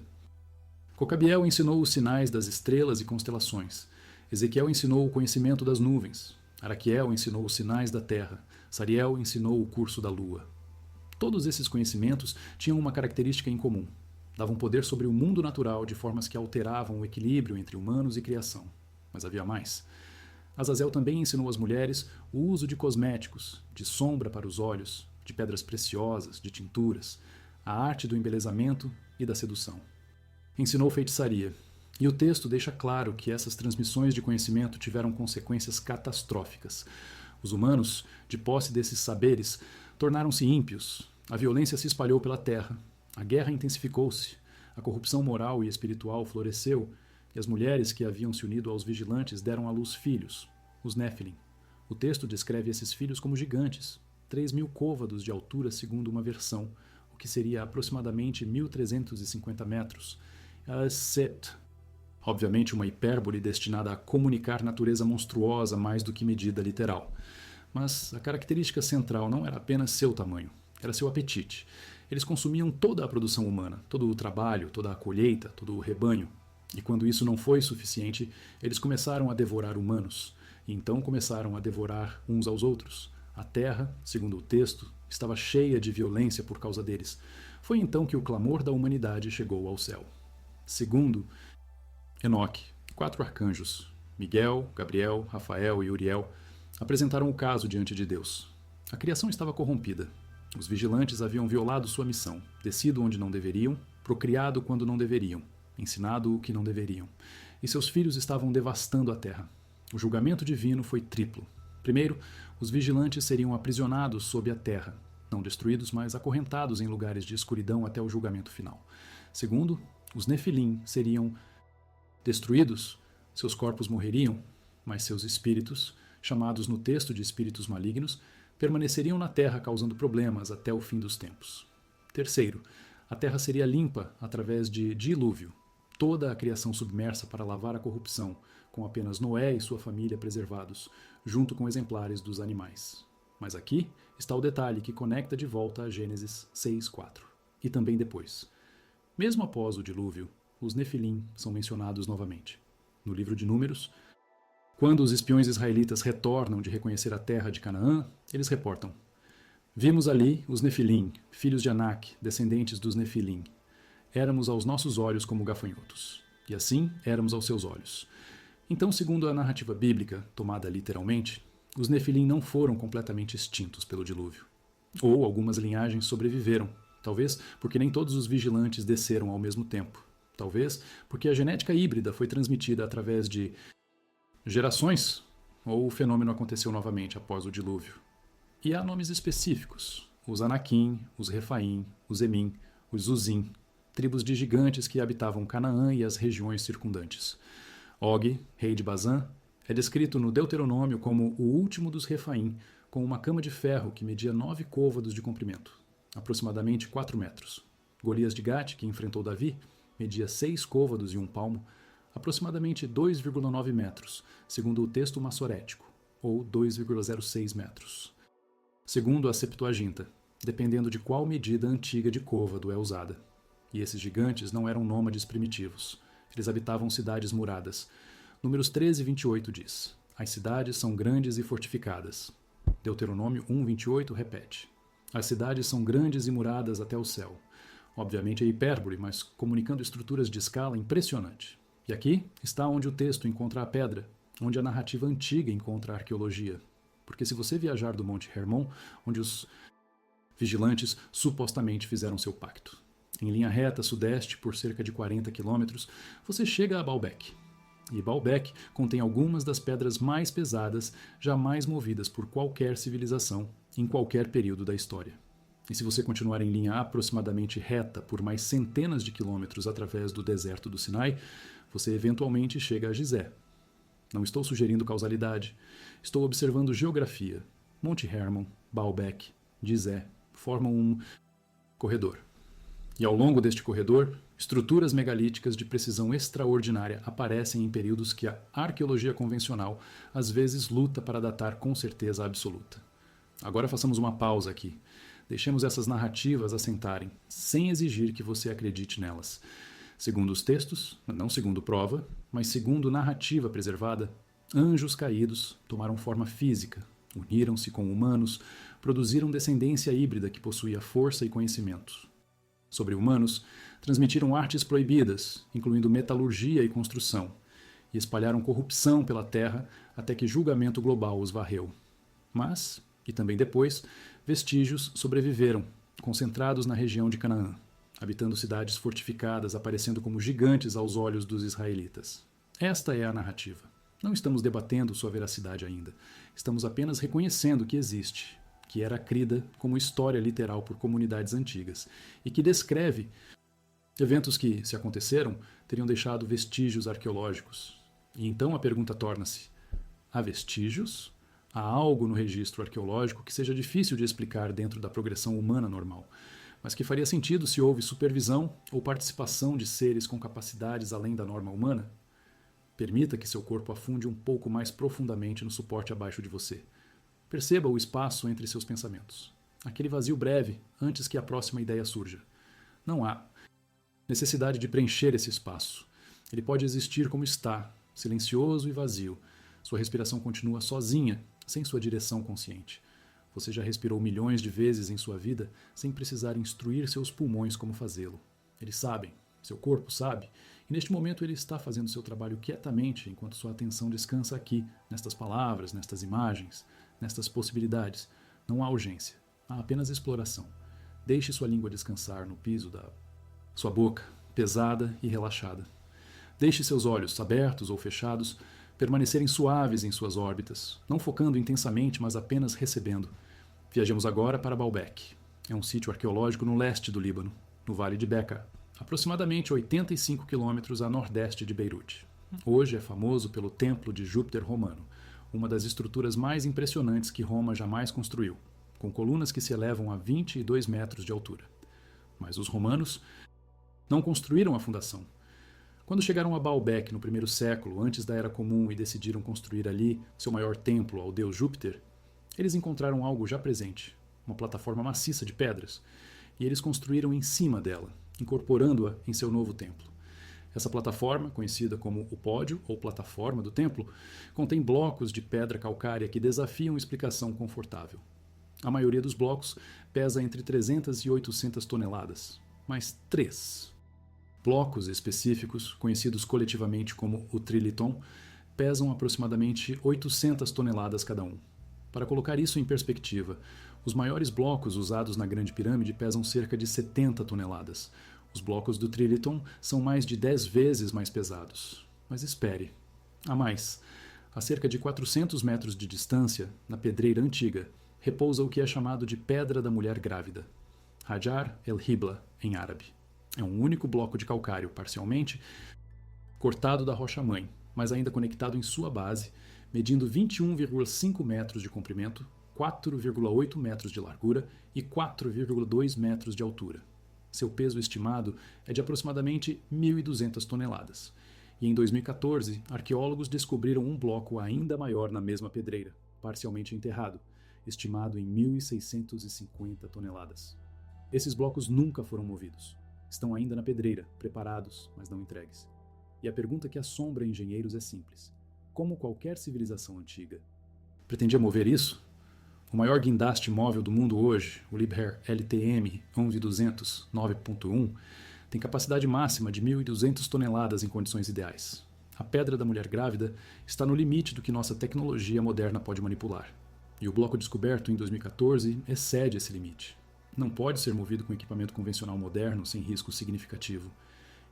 A: Cocabiel ensinou os sinais das estrelas e constelações. Ezequiel ensinou o conhecimento das nuvens. Araquiel ensinou os sinais da terra. Sariel ensinou o curso da lua. Todos esses conhecimentos tinham uma característica em comum. Davam poder sobre o mundo natural de formas que alteravam o equilíbrio entre humanos e criação. Mas havia mais. Azazel também ensinou às mulheres o uso de cosméticos, de sombra para os olhos, de pedras preciosas, de tinturas, a arte do embelezamento e da sedução. Ensinou feitiçaria, e o texto deixa claro que essas transmissões de conhecimento tiveram consequências catastróficas. Os humanos, de posse desses saberes, tornaram-se ímpios, a violência se espalhou pela terra, a guerra intensificou-se, a corrupção moral e espiritual floresceu, e as mulheres que haviam se unido aos vigilantes deram à luz filhos, os Néfilim. O texto descreve esses filhos como gigantes, 3.000 côvados de altura segundo uma versão, o que seria aproximadamente 1.350 metros. Set. Obviamente uma hipérbole destinada a comunicar natureza monstruosa mais do que medida literal. Mas a característica central não era apenas seu tamanho, era seu apetite. Eles consumiam toda a produção humana, todo o trabalho, toda a colheita, todo o rebanho. E quando isso não foi suficiente, eles começaram a devorar humanos. E então começaram a devorar uns aos outros. A terra, segundo o texto, estava cheia de violência por causa deles. Foi então que o clamor da humanidade chegou ao céu. Segundo Enoque, 4 arcanjos, Miguel, Gabriel, Rafael e Uriel, apresentaram o caso diante de Deus. A criação estava corrompida. Os vigilantes haviam violado sua missão, descido onde não deveriam, procriado quando não deveriam, ensinado o que não deveriam, e seus filhos estavam devastando a terra. O julgamento divino foi triplo. Primeiro, os vigilantes seriam aprisionados sob a terra, não destruídos, mas acorrentados em lugares de escuridão até o julgamento final. Segundo, os Nefilim seriam destruídos, seus corpos morreriam, mas seus espíritos, chamados no texto de espíritos malignos, permaneceriam na terra causando problemas até o fim dos tempos. Terceiro, a terra seria limpa através de dilúvio, toda a criação submersa para lavar a corrupção, com apenas Noé e sua família preservados, junto com exemplares dos animais. Mas aqui está o detalhe que conecta de volta a Gênesis 6:4. E também depois. Mesmo após o dilúvio, os Nefilim são mencionados novamente. No livro de Números, quando os espiões israelitas retornam de reconhecer a terra de Canaã, eles reportam: Vimos ali os Nefilim, filhos de Anak, descendentes dos Nefilim. Éramos aos nossos olhos como gafanhotos, e assim éramos aos seus olhos. Então, segundo a narrativa bíblica, tomada literalmente, os Nefilim não foram completamente extintos pelo dilúvio. Ou algumas linhagens sobreviveram, talvez porque nem todos os vigilantes desceram ao mesmo tempo. Talvez porque a genética híbrida foi transmitida através de gerações, ou o fenômeno aconteceu novamente após o dilúvio. E há nomes específicos: os Anakim, os Refaim, os Emim, os Zuzim, tribos de gigantes que habitavam Canaã e as regiões circundantes. Og, rei de Bazã, é descrito no Deuteronômio como o último dos Refaim, com uma cama de ferro que media 9 côvados de comprimento, aproximadamente 4 metros. Golias de Gate, que enfrentou Davi, media 6 côvados e 1 palmo, aproximadamente 2,9 metros, segundo o texto massorético, ou 2,06 metros. Segundo a Septuaginta, dependendo de qual medida antiga de côvado é usada. E esses gigantes não eram nômades primitivos. Eles habitavam cidades muradas. Números 13 e 28 diz: as cidades são grandes e fortificadas. Deuteronômio 1:28 repete: as cidades são grandes e muradas até o céu. Obviamente é hipérbole, mas comunicando estruturas de escala impressionante. E aqui está onde o texto encontra a pedra, onde a narrativa antiga encontra a arqueologia. Porque se você viajar do Monte Hermon, onde os vigilantes supostamente fizeram seu pacto, em linha reta sudeste por cerca de 40 quilômetros, você chega a Baalbek. E Baalbek contém algumas das pedras mais pesadas jamais movidas por qualquer civilização em qualquer período da história. E se você continuar em linha aproximadamente reta por mais centenas de quilômetros através do deserto do Sinai, você eventualmente chega a Gizé. Não estou sugerindo causalidade, estou observando geografia. Monte Hermon, Baalbek, Gizé formam um corredor. E ao longo deste corredor, estruturas megalíticas de precisão extraordinária aparecem em períodos que a arqueologia convencional às vezes luta para datar com certeza absoluta. Agora façamos uma pausa aqui. Deixemos essas narrativas assentarem, sem exigir que você acredite nelas. Segundo os textos, não segundo prova, mas segundo narrativa preservada, anjos caídos tomaram forma física, uniram-se com humanos, produziram descendência híbrida que possuía força e conhecimento. Sobre humanos, transmitiram artes proibidas, incluindo metalurgia e construção, e espalharam corrupção pela terra até que julgamento global os varreu. Mas, e também depois, vestígios sobreviveram, concentrados na região de Canaã, habitando cidades fortificadas, aparecendo como gigantes aos olhos dos israelitas. Esta é a narrativa. Não estamos debatendo sua veracidade ainda. Estamos apenas reconhecendo que existe, que era crida como história literal por comunidades antigas, e que descreve eventos que, se aconteceram, teriam deixado vestígios arqueológicos. E então a pergunta torna-se: há vestígios? Há algo no registro arqueológico que seja difícil de explicar dentro da progressão humana normal, mas que faria sentido se houve supervisão ou participação de seres com capacidades além da norma humana? Permita que seu corpo afunde um pouco mais profundamente no suporte abaixo de você. Perceba o espaço entre seus pensamentos. Aquele vazio breve antes que a próxima ideia surja. Não há necessidade de preencher esse espaço. Ele pode existir como está, silencioso e vazio. Sua respiração continua sozinha, sem sua direção consciente. Você já respirou milhões de vezes em sua vida sem precisar instruir seus pulmões como fazê-lo. Eles sabem, seu corpo sabe, e neste momento ele está fazendo seu trabalho quietamente enquanto sua atenção descansa aqui, nestas palavras, nestas imagens, nestas possibilidades. Não há urgência, há apenas exploração. Deixe sua língua descansar no piso da sua boca, pesada e relaxada. Deixe seus olhos, abertos ou fechados, permanecerem suaves em suas órbitas, não focando intensamente, mas apenas recebendo. Viajemos agora para Baalbek. É um sítio arqueológico no leste do Líbano, no Vale de Beqa, aproximadamente 85 quilômetros a nordeste de Beirute. Hoje é famoso pelo Templo de Júpiter romano, uma das estruturas mais impressionantes que Roma jamais construiu, com colunas que se elevam a 22 metros de altura. Mas os romanos não construíram a fundação. Quando chegaram a Baalbek no primeiro século, antes da Era Comum, e decidiram construir ali seu maior templo ao deus Júpiter, eles encontraram algo já presente, uma plataforma maciça de pedras, e eles construíram em cima dela, incorporando-a em seu novo templo. Essa plataforma, conhecida como o pódio ou plataforma do templo, contém blocos de pedra calcária que desafiam explicação confortável. A maioria dos blocos pesa entre 300 e 800 toneladas, mas 3 blocos específicos, conhecidos coletivamente como o triliton, pesam aproximadamente 800 toneladas cada um. Para colocar isso em perspectiva, os maiores blocos usados na Grande Pirâmide pesam cerca de 70 toneladas. Os blocos do triliton são mais de 10 vezes mais pesados. Mas espere, há mais. A cerca de 400 metros de distância, na pedreira antiga, repousa o que é chamado de Pedra da Mulher Grávida, Hajar el-Hibla, em árabe. É um único bloco de calcário, parcialmente cortado da rocha-mãe, mas ainda conectado em sua base, medindo 21,5 metros de comprimento, 4,8 metros de largura e 4,2 metros de altura. Seu peso estimado é de aproximadamente 1.200 toneladas. E em 2014, arqueólogos descobriram um bloco ainda maior na mesma pedreira, parcialmente enterrado, estimado em 1.650 toneladas. Esses blocos nunca foram movidos. Estão ainda na pedreira, preparados, mas não entregues. E a pergunta que assombra engenheiros é simples. Como qualquer civilização antiga pretendia mover isso? O maior guindaste móvel do mundo hoje, o Liebherr LTM 11200 9.1, tem capacidade máxima de 1.200 toneladas em condições ideais. A Pedra da Mulher Grávida está no limite do que nossa tecnologia moderna pode manipular. E o bloco descoberto em 2014 excede esse limite. Não pode ser movido com equipamento convencional moderno sem risco significativo.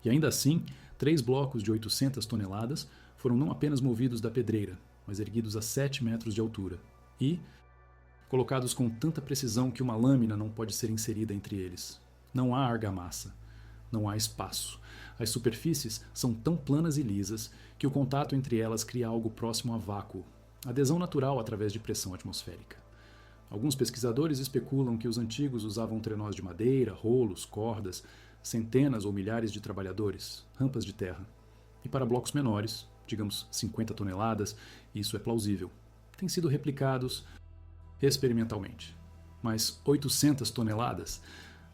A: E ainda assim, 3 blocos de 800 toneladas foram não apenas movidos da pedreira, mas erguidos a 7 metros de altura e colocados com tanta precisão que uma lâmina não pode ser inserida entre eles. Não há argamassa, não há espaço. As superfícies são tão planas e lisas que o contato entre elas cria algo próximo a vácuo, adesão natural através de pressão atmosférica. Alguns pesquisadores especulam que os antigos usavam trenós de madeira, rolos, cordas, centenas ou milhares de trabalhadores, rampas de terra. E para blocos menores, digamos 50 toneladas, isso é plausível. Têm sido replicados experimentalmente. Mas 800 toneladas,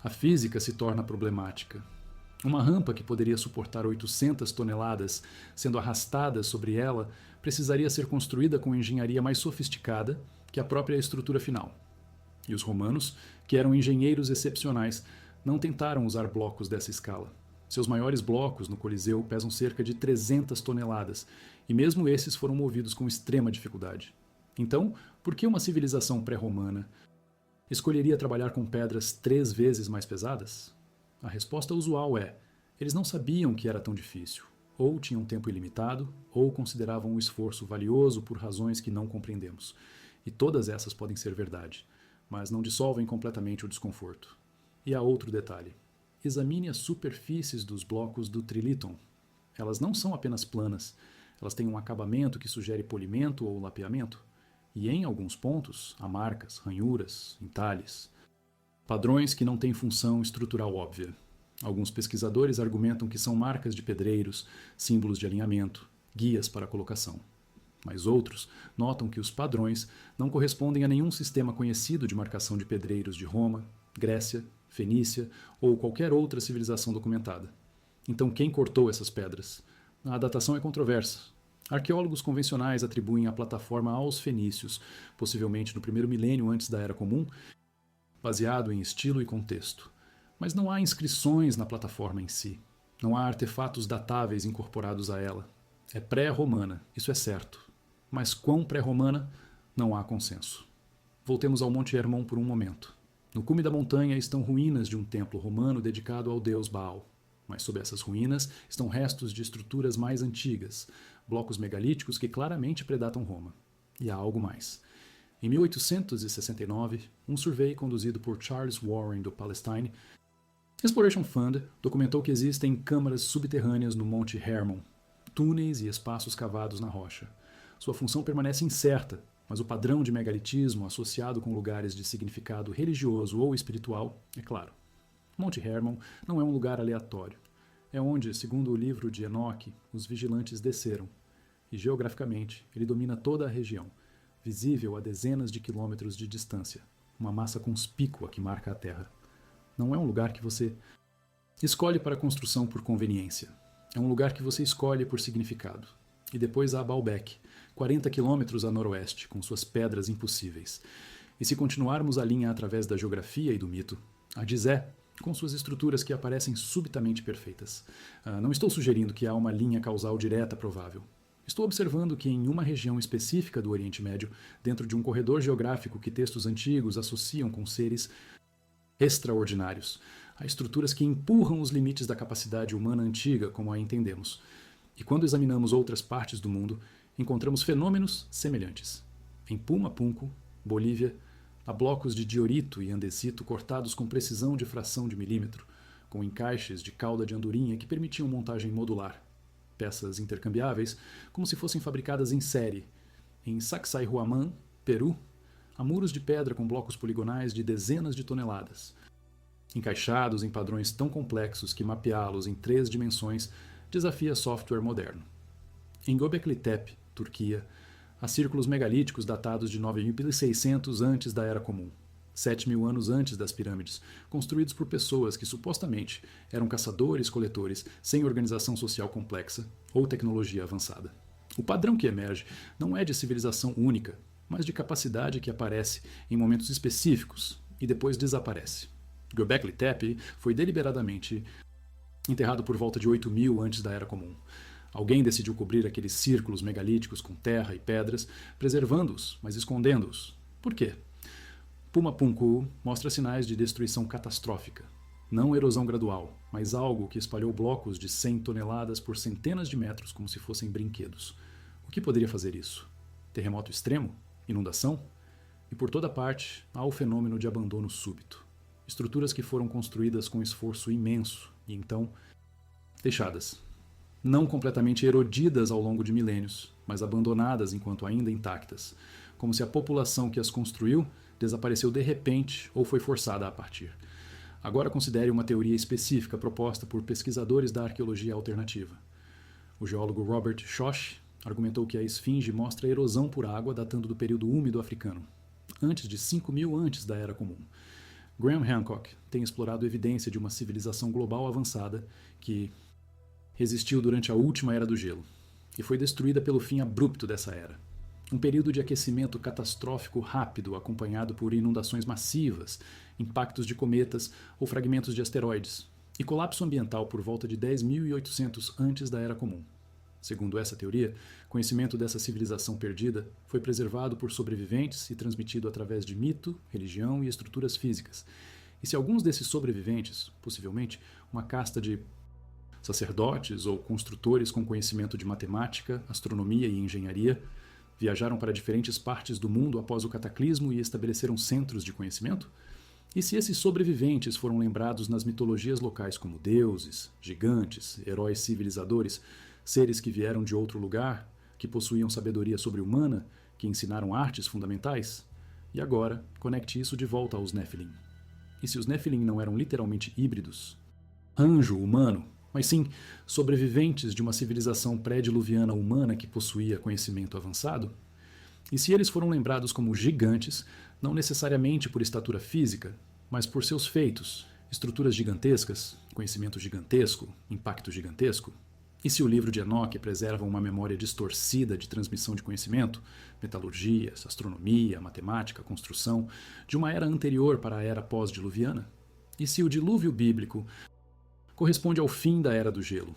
A: a física se torna problemática. Uma rampa que poderia suportar 800 toneladas, sendo arrastada sobre ela, precisaria ser construída com engenharia mais sofisticada que a própria estrutura final. E os romanos, que eram engenheiros excepcionais, não tentaram usar blocos dessa escala. Seus maiores blocos no Coliseu pesam cerca de 300 toneladas, e mesmo esses foram movidos com extrema dificuldade. Então, por que uma civilização pré-romana escolheria trabalhar com pedras 3 vezes mais pesadas? A resposta usual é: eles não sabiam que era tão difícil, ou tinham tempo ilimitado, ou consideravam o esforço valioso por razões que não compreendemos. E todas essas podem ser verdade, mas não dissolvem completamente o desconforto. E há outro detalhe. Examine as superfícies dos blocos do triliton. Elas não são apenas planas, elas têm um acabamento que sugere polimento ou lapeamento. E em alguns pontos, há marcas, ranhuras, entalhes. Padrões que não têm função estrutural óbvia. Alguns pesquisadores argumentam que são marcas de pedreiros, símbolos de alinhamento, guias para a colocação. Mas outros notam que os padrões não correspondem a nenhum sistema conhecido de marcação de pedreiros de Roma, Grécia, Fenícia ou qualquer outra civilização documentada. Então quem cortou essas pedras? A datação é controversa. Arqueólogos convencionais atribuem a plataforma aos fenícios, possivelmente no primeiro milênio antes da Era Comum, baseado em estilo e contexto. Mas não há inscrições na plataforma em si. Não há artefatos datáveis incorporados a ela. É pré-romana, isso é certo. Mas quão pré-romana, não há consenso. Voltemos ao Monte Hermon por um momento. No cume da montanha estão ruínas de um templo romano dedicado ao deus Baal. Mas sob essas ruínas estão restos de estruturas mais antigas, blocos megalíticos que claramente predatam Roma. E há algo mais. Em 1869, um survey conduzido por Charles Warren do Palestine Exploration Fund documentou que existem câmaras subterrâneas no Monte Hermon, túneis e espaços cavados na rocha. Sua função permanece incerta, mas o padrão de megalitismo associado com lugares de significado religioso ou espiritual é claro. Monte Hermon não é um lugar aleatório. É onde, segundo o livro de Enoque, os vigilantes desceram. E geograficamente, ele domina toda a região, visível a dezenas de quilômetros de distância, uma massa conspícua que marca a Terra. Não é um lugar que você escolhe para construção por conveniência. É um lugar que você escolhe por significado. E depois há Baalbek, 40 quilômetros a noroeste, com suas pedras impossíveis. E se continuarmos a linha através da geografia e do mito, a Gizé, com suas estruturas que aparecem subitamente perfeitas. Não estou sugerindo que há uma linha causal direta provável. Estou observando que em uma região específica do Oriente Médio, dentro de um corredor geográfico que textos antigos associam com seres extraordinários, há estruturas que empurram os limites da capacidade humana antiga como a entendemos. E quando examinamos outras partes do mundo, encontramos fenômenos semelhantes. Em Puma Punku, Bolívia, há blocos de diorito e andesito cortados com precisão de fração de milímetro, com encaixes de cauda de andorinha que permitiam montagem modular. Peças intercambiáveis, como se fossem fabricadas em série. Em Sacsayhuaman, Peru, há muros de pedra com blocos poligonais de dezenas de toneladas, encaixados em padrões tão complexos que mapeá-los em 3 dimensões desafia software moderno. Em Göbekli Tepe, Turquia, há círculos megalíticos datados de 9.600 antes da Era Comum, 7.000 anos antes das pirâmides, construídos por pessoas que supostamente eram caçadores-coletores sem organização social complexa ou tecnologia avançada. O padrão que emerge não é de civilização única, mas de capacidade que aparece em momentos específicos e depois desaparece. Göbekli Tepe foi deliberadamente enterrado por volta de 8.000 antes da Era Comum. Alguém decidiu cobrir aqueles círculos megalíticos com terra e pedras, preservando-os, mas escondendo-os. Por quê? Puma Punku mostra sinais de destruição catastrófica. Não erosão gradual, mas algo que espalhou blocos de 100 toneladas por centenas de metros como se fossem brinquedos. O que poderia fazer isso? Terremoto extremo? Inundação? E por toda parte há o fenômeno de abandono súbito. Estruturas que foram construídas com esforço imenso e então deixadas. Não completamente erodidas ao longo de milênios, mas abandonadas enquanto ainda intactas, como se a população que as construiu desapareceu de repente ou foi forçada a partir. Agora considere uma teoria específica proposta por pesquisadores da arqueologia alternativa. O geólogo Robert Schoch argumentou que a esfinge mostra erosão por água datando do período úmido africano, antes de 5.000 antes da Era Comum. Graham Hancock tem explorado evidência de uma civilização global avançada que resistiu durante a última Era do Gelo e foi destruída pelo fim abrupto dessa era. Um período de aquecimento catastrófico rápido acompanhado por inundações massivas, impactos de cometas ou fragmentos de asteroides, e colapso ambiental por volta de 10.800 antes da Era Comum. Segundo essa teoria, conhecimento dessa civilização perdida foi preservado por sobreviventes e transmitido através de mito, religião e estruturas físicas. E se alguns desses sobreviventes, possivelmente uma casta de sacerdotes ou construtores com conhecimento de matemática, astronomia e engenharia, viajaram para diferentes partes do mundo após o cataclismo e estabeleceram centros de conhecimento? E se esses sobreviventes foram lembrados nas mitologias locais como deuses, gigantes, heróis civilizadores, seres que vieram de outro lugar, que possuíam sabedoria sobre-humana, que ensinaram artes fundamentais? E agora, conecte isso de volta aos Nephilim. E se os Nephilim não eram literalmente híbridos, anjo humano, mas sim sobreviventes de uma civilização pré-diluviana humana que possuía conhecimento avançado? E se eles foram lembrados como gigantes, não necessariamente por estatura física, mas por seus feitos, estruturas gigantescas, conhecimento gigantesco, impacto gigantesco? E se o livro de Enoque preserva uma memória distorcida de transmissão de conhecimento, metalurgia, astronomia, matemática, construção, de uma era anterior para a era pós-diluviana? E se o dilúvio bíblico corresponde ao fim da Era do Gelo?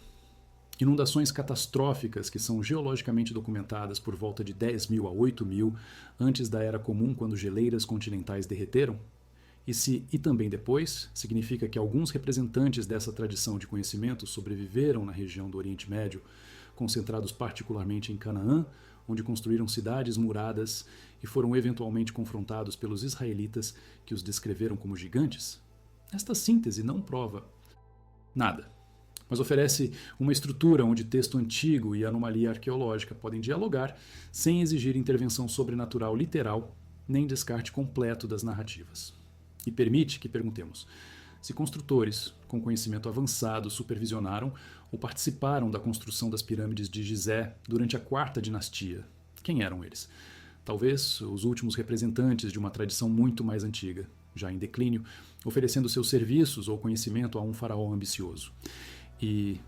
A: Inundações catastróficas que são geologicamente documentadas por volta de 10.000 a 8.000 antes da Era Comum, quando geleiras continentais derreteram? E também depois, significa que alguns representantes dessa tradição de conhecimento sobreviveram na região do Oriente Médio, concentrados particularmente em Canaã, onde construíram cidades muradas e foram eventualmente confrontados pelos israelitas que os descreveram como gigantes? Esta síntese não prova nada, mas oferece uma estrutura onde texto antigo e anomalia arqueológica podem dialogar sem exigir intervenção sobrenatural literal nem descarte completo das narrativas. E permite que perguntemos: se construtores com conhecimento avançado supervisionaram ou participaram da construção das pirâmides de Gizé durante a Quarta Dinastia, quem eram eles? Talvez os últimos representantes de uma tradição muito mais antiga, já em declínio, oferecendo seus serviços ou conhecimento a um faraó ambicioso. E,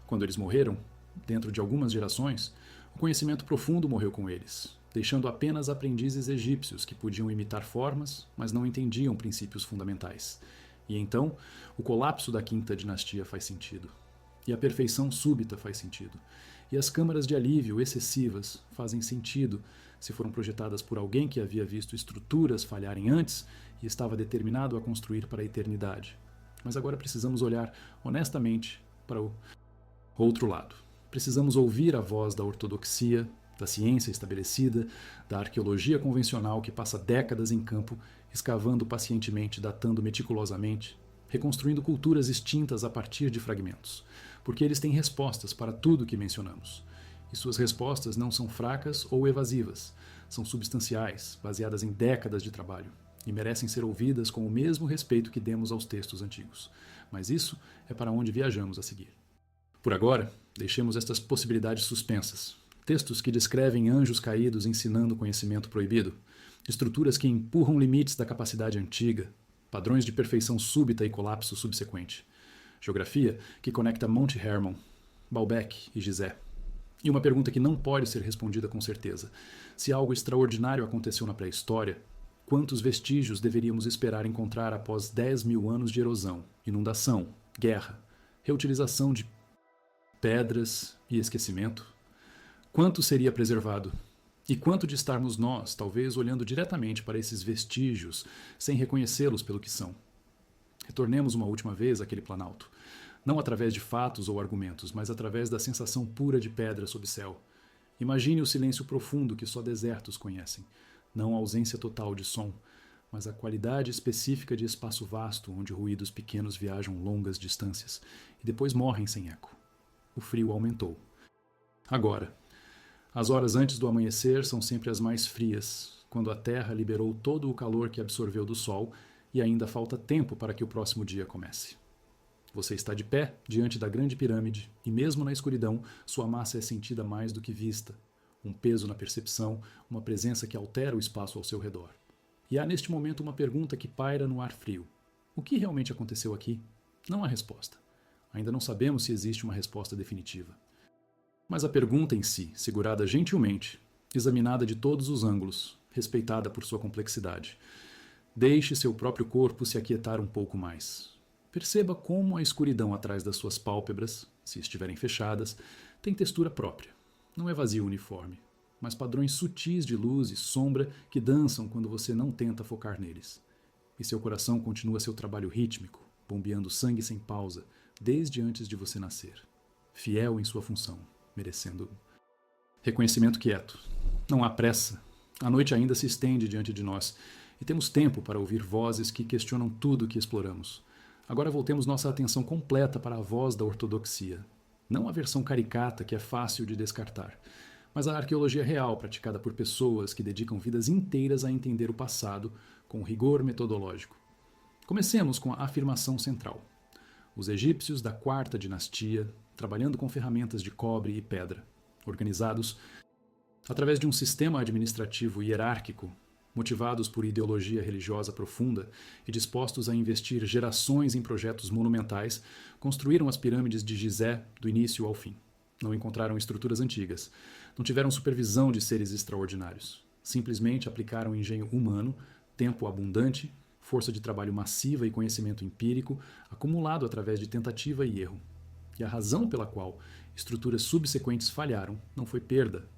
A: quando eles morreram, dentro de algumas gerações, o conhecimento profundo morreu com eles, deixando apenas aprendizes egípcios que podiam imitar formas, mas não entendiam princípios fundamentais. E então, o colapso da quinta dinastia faz sentido. E a perfeição súbita faz sentido. E as câmaras de alívio excessivas fazem sentido se foram projetadas por alguém que havia visto estruturas falharem antes e estava determinado a construir para a eternidade. Mas agora precisamos olhar honestamente para o outro lado. Precisamos ouvir a voz da ortodoxia, da ciência estabelecida, da arqueologia convencional que passa décadas em campo, escavando pacientemente, datando meticulosamente, reconstruindo culturas extintas a partir de fragmentos, porque eles têm respostas para tudo o que mencionamos. E suas respostas não são fracas ou evasivas, são substanciais, baseadas em décadas de trabalho, e merecem ser ouvidas com o mesmo respeito que demos aos textos antigos. Mas isso é para onde viajamos a seguir. Por agora, deixemos estas possibilidades suspensas. Textos que descrevem anjos caídos ensinando conhecimento proibido, estruturas que empurram limites da capacidade antiga, padrões de perfeição súbita e colapso subsequente, geografia que conecta Monte Hermon, Baalbek e Gizé. E uma pergunta que não pode ser respondida com certeza. Se algo extraordinário aconteceu na pré-história, quantos vestígios deveríamos esperar encontrar após 10.000 anos de erosão, inundação, guerra, reutilização de pedras e esquecimento? Quanto seria preservado? E quanto de estarmos nós, talvez olhando diretamente para esses vestígios, sem reconhecê-los pelo que são? Retornemos uma última vez àquele planalto. Não através de fatos ou argumentos, mas através da sensação pura de pedra sob céu. Imagine o silêncio profundo que só desertos conhecem. Não a ausência total de som, mas a qualidade específica de espaço vasto onde ruídos pequenos viajam longas distâncias e depois morrem sem eco. O frio aumentou. Agora, as horas antes do amanhecer são sempre as mais frias, quando a Terra liberou todo o calor que absorveu do Sol e ainda falta tempo para que o próximo dia comece. Você está de pé diante da grande pirâmide e mesmo na escuridão, sua massa é sentida mais do que vista. Um peso na percepção, uma presença que altera o espaço ao seu redor. E há neste momento uma pergunta que paira no ar frio. O que realmente aconteceu aqui? Não há resposta. Ainda não sabemos se existe uma resposta definitiva. Mas a pergunta em si, segurada gentilmente, examinada de todos os ângulos, respeitada por sua complexidade. Deixe seu próprio corpo se aquietar um pouco mais. Perceba como a escuridão atrás das suas pálpebras, se estiverem fechadas, tem textura própria. Não é vazio uniforme, mas padrões sutis de luz e sombra que dançam quando você não tenta focar neles. E seu coração continua seu trabalho rítmico, bombeando sangue sem pausa, desde antes de você nascer. Fiel em sua função, merecendo reconhecimento quieto. Não há pressa. A noite ainda se estende diante de nós, e temos tempo para ouvir vozes que questionam tudo o que exploramos. Agora voltemos nossa atenção completa para a voz da ortodoxia. Não a versão caricata que é fácil de descartar, mas a arqueologia real praticada por pessoas que dedicam vidas inteiras a entender o passado com rigor metodológico. Comecemos com a afirmação central. Os egípcios da quarta dinastia, trabalhando com ferramentas de cobre e pedra, organizados através de um sistema administrativo hierárquico, motivados por ideologia religiosa profunda e dispostos a investir gerações em projetos monumentais, construíram as pirâmides de Gizé do início ao fim. Não encontraram estruturas antigas, não tiveram supervisão de seres extraordinários. Simplesmente aplicaram engenho humano, tempo abundante, força de trabalho massiva e conhecimento empírico, acumulado através de tentativa e erro. E a razão pela qual estruturas subsequentes falharam não foi perda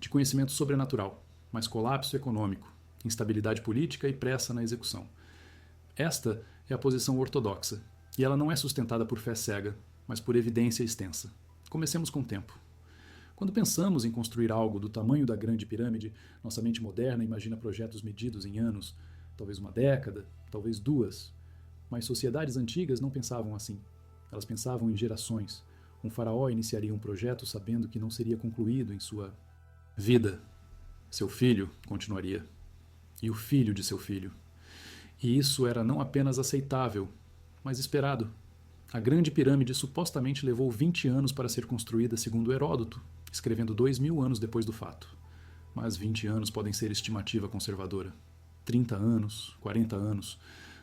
A: de conhecimento sobrenatural, mas colapso econômico, instabilidade política e pressa na execução. Esta é a posição ortodoxa, e ela não é sustentada por fé cega, mas por evidência extensa. Comecemos com o tempo. Quando pensamos em construir algo do tamanho da Grande Pirâmide, nossa mente moderna imagina projetos medidos em anos, talvez uma década, talvez 2. Mas sociedades antigas não pensavam assim. Elas pensavam em gerações. Um faraó iniciaria um projeto sabendo que não seria concluído em sua vida. Seu filho continuaria. E o filho de seu filho. E isso era não apenas aceitável, mas esperado. A Grande Pirâmide supostamente levou 20 anos para ser construída segundo Heródoto, escrevendo 2.000 anos depois do fato. Mas 20 anos podem ser estimativa conservadora. 30 anos, 40 anos,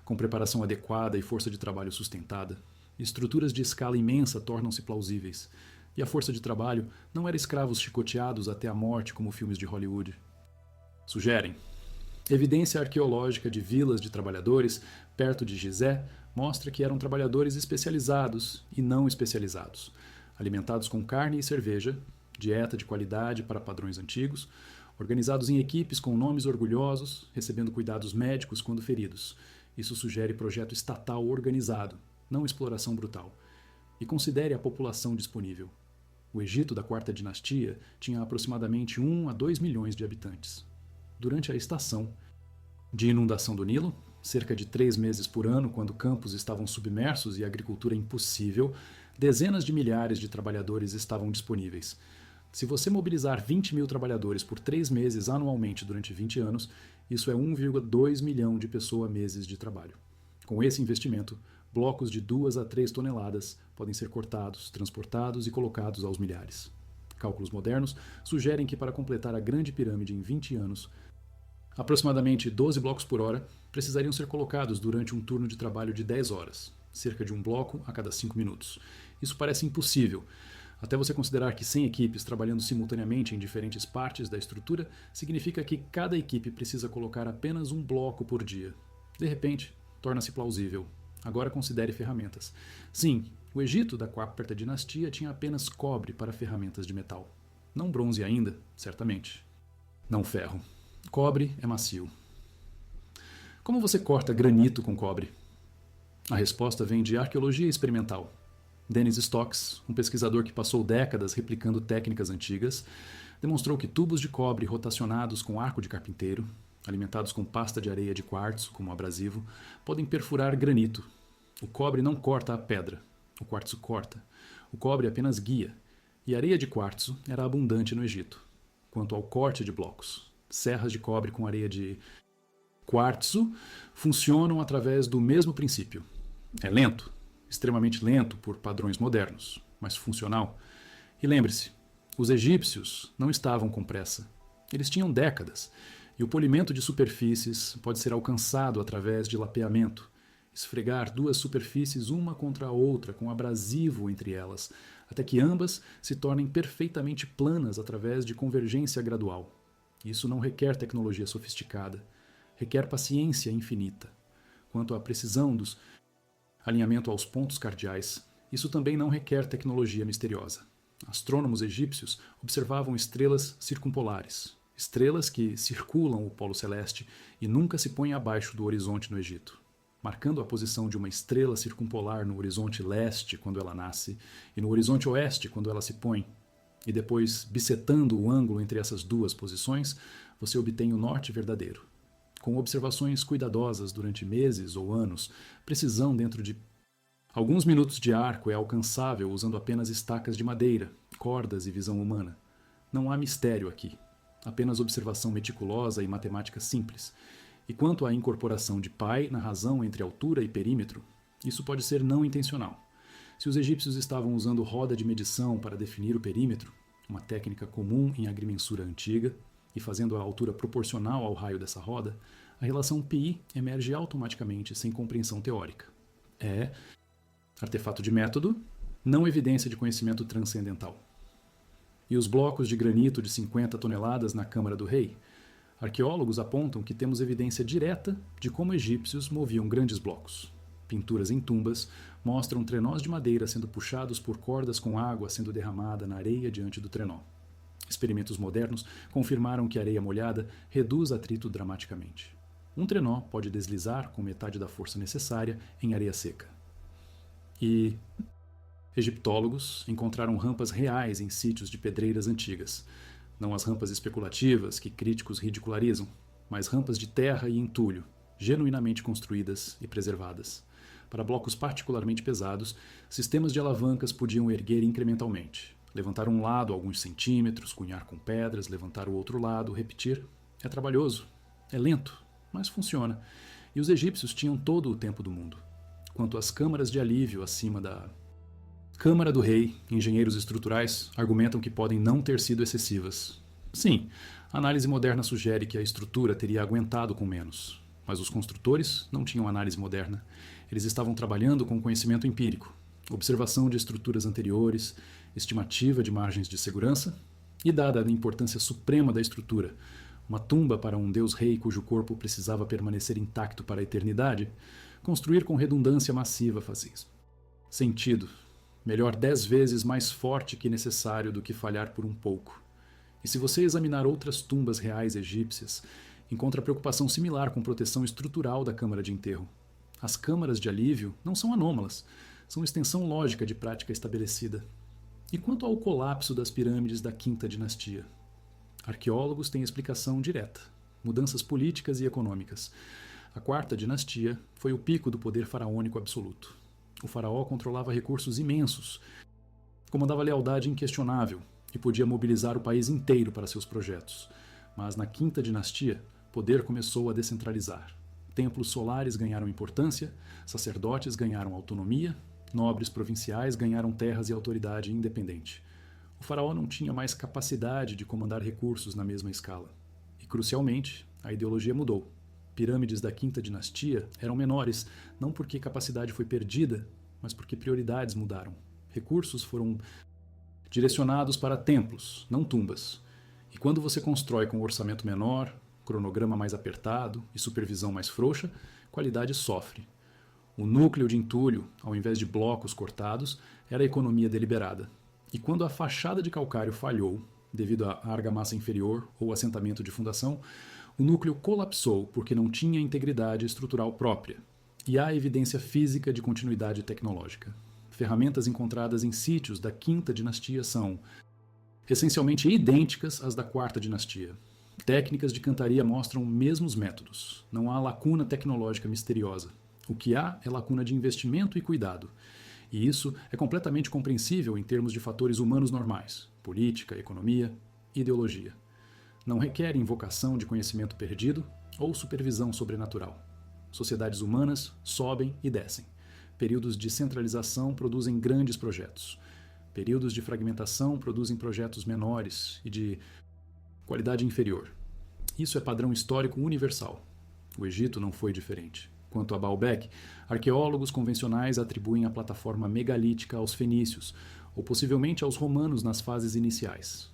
A: com preparação adequada e força de trabalho sustentada. Estruturas de escala imensa tornam-se plausíveis. E a força de trabalho não era escravos chicoteados até a morte como filmes de Hollywood. Sugerem. Evidência arqueológica de vilas de trabalhadores perto de Gizé mostra que eram trabalhadores especializados e não especializados, alimentados com carne e cerveja, dieta de qualidade para padrões antigos, organizados em equipes com nomes orgulhosos, recebendo cuidados médicos quando feridos. Isso sugere projeto estatal organizado, não exploração brutal. E considere a população disponível. O Egito da Quarta Dinastia tinha aproximadamente 1 a 2 milhões de habitantes. Durante a estação de inundação do Nilo, cerca de 3 meses por ano, quando campos estavam submersos e a agricultura impossível, dezenas de milhares de trabalhadores estavam disponíveis. Se você mobilizar 20 mil trabalhadores por 3 meses anualmente durante 20 anos, isso é 1,2 milhão de pessoa-meses de trabalho. Com esse investimento, blocos de 2 a 3 toneladas podem ser cortados, transportados e colocados aos milhares. Cálculos modernos sugerem que para completar a Grande Pirâmide em 20 anos, aproximadamente 12 blocos por hora precisariam ser colocados durante um turno de trabalho de 10 horas, cerca de um bloco a cada 5 minutos. Isso parece impossível, até você considerar que 100 equipes trabalhando simultaneamente em diferentes partes da estrutura significa que cada equipe precisa colocar apenas um bloco por dia. De repente, torna-se plausível. Agora considere ferramentas. Sim, o Egito da Quarta Dinastia tinha apenas cobre para ferramentas de metal. Não bronze ainda, certamente. Não ferro. Cobre é macio. Como você corta granito com cobre? A resposta vem de arqueologia experimental. Dennis Stocks, um pesquisador que passou décadas replicando técnicas antigas, demonstrou que tubos de cobre rotacionados com arco de carpinteiro, alimentados com pasta de areia de quartzo, como abrasivo, podem perfurar granito. O cobre não corta a pedra, o quartzo corta. O cobre apenas guia, e areia de quartzo era abundante no Egito. Quanto ao corte de blocos, serras de cobre com areia de quartzo funcionam através do mesmo princípio. É lento, extremamente lento por padrões modernos, mas funcional. E lembre-se, os egípcios não estavam com pressa. Eles tinham décadas, e o polimento de superfícies pode ser alcançado através de lapeamento, esfregar duas superfícies uma contra a outra com abrasivo entre elas, até que ambas se tornem perfeitamente planas através de convergência gradual. Isso não requer tecnologia sofisticada, requer paciência infinita. Quanto à precisão dos alinhamento aos pontos cardeais, isso também não requer tecnologia misteriosa. Astrônomos egípcios observavam estrelas circumpolares, estrelas que circulam o polo celeste e nunca se põem abaixo do horizonte no Egito, marcando a posição de uma estrela circumpolar no horizonte leste quando ela nasce e no horizonte oeste quando ela se põe, e depois bisetando o ângulo entre essas duas posições, você obtém o norte verdadeiro. Com observações cuidadosas durante meses ou anos, precisão dentro de alguns minutos de arco é alcançável usando apenas estacas de madeira, cordas e visão humana. Não há mistério aqui, apenas observação meticulosa e matemática simples. E quanto à incorporação de π na razão entre altura e perímetro, isso pode ser não intencional. Se os egípcios estavam usando roda de medição para definir o perímetro, uma técnica comum em agrimensura antiga, e fazendo a altura proporcional ao raio dessa roda, a relação π emerge automaticamente sem compreensão teórica. É artefato de método, não evidência de conhecimento transcendental. E os blocos de granito de 50 toneladas na Câmara do Rei? Arqueólogos apontam que temos evidência direta de como egípcios moviam grandes blocos. Pinturas em tumbas mostram trenós de madeira sendo puxados por cordas com água sendo derramada na areia diante do trenó. Experimentos modernos confirmaram que a areia molhada reduz atrito dramaticamente. Um trenó pode deslizar com metade da força necessária em areia seca. E egiptólogos encontraram rampas reais em sítios de pedreiras antigas. Não as rampas especulativas que críticos ridicularizam, mas rampas de terra e entulho, genuinamente construídas e preservadas. Para blocos particularmente pesados, sistemas de alavancas podiam erguer incrementalmente. Levantar um lado alguns centímetros, cunhar com pedras, levantar o outro lado, repetir. É trabalhoso, é lento, mas funciona. E os egípcios tinham todo o tempo do mundo. Quanto às câmaras de alívio acima da Câmara do Rei, engenheiros estruturais argumentam que podem não ter sido excessivas. Sim, a análise moderna sugere que a estrutura teria aguentado com menos. Mas os construtores não tinham análise moderna. Eles estavam trabalhando com conhecimento empírico, observação de estruturas anteriores, estimativa de margens de segurança e, dada a importância suprema da estrutura, Uma tumba para um deus-rei cujo corpo precisava permanecer intacto para a eternidade? Construir com redundância massiva faz isso. Sentido. Melhor 10 vezes mais forte que necessário do que falhar por um pouco. E se você examinar outras tumbas reais egípcias, encontra preocupação similar com proteção estrutural da câmara de enterro. As câmaras de alívio não são anômalas, são extensão lógica de prática estabelecida. E quanto ao colapso das pirâmides da Quinta Dinastia? Arqueólogos têm explicação direta: mudanças políticas e econômicas. A Quarta Dinastia foi o pico do poder faraônico absoluto. O faraó controlava recursos imensos, comandava lealdade inquestionável e podia mobilizar o país inteiro para seus projetos. Mas na Quinta Dinastia, o poder começou a descentralizar. Templos solares ganharam importância, sacerdotes ganharam autonomia, nobres provinciais ganharam terras e autoridade independente. O faraó não tinha mais capacidade de comandar recursos na mesma escala. E, crucialmente, a ideologia mudou. Pirâmides da Quinta Dinastia eram menores, não porque capacidade foi perdida, mas porque prioridades mudaram. Recursos foram direcionados para templos, não tumbas. E quando você constrói com um orçamento menor, cronograma mais apertado e supervisão mais frouxa, qualidade sofre. O núcleo de entulho, ao invés de blocos cortados, era a economia deliberada. E quando a fachada de calcário falhou, devido à argamassa inferior ou assentamento de fundação, o núcleo colapsou porque não tinha integridade estrutural própria. E há evidência física de continuidade tecnológica. Ferramentas encontradas em sítios da Quinta Dinastia são essencialmente idênticas às da Quarta Dinastia. Técnicas de cantaria mostram mesmos métodos. Não há lacuna tecnológica misteriosa. O que há é lacuna de investimento e cuidado. E isso é completamente compreensível em termos de fatores humanos normais: política, economia, ideologia. Não requer invocação de conhecimento perdido ou supervisão sobrenatural. Sociedades humanas sobem e descem. Períodos de centralização produzem grandes projetos. Períodos de fragmentação produzem projetos menores e de qualidade inferior. Isso é padrão histórico universal. O Egito não foi diferente. Quanto a Baalbek, arqueólogos convencionais atribuem a plataforma megalítica aos fenícios, ou possivelmente aos romanos nas fases iniciais.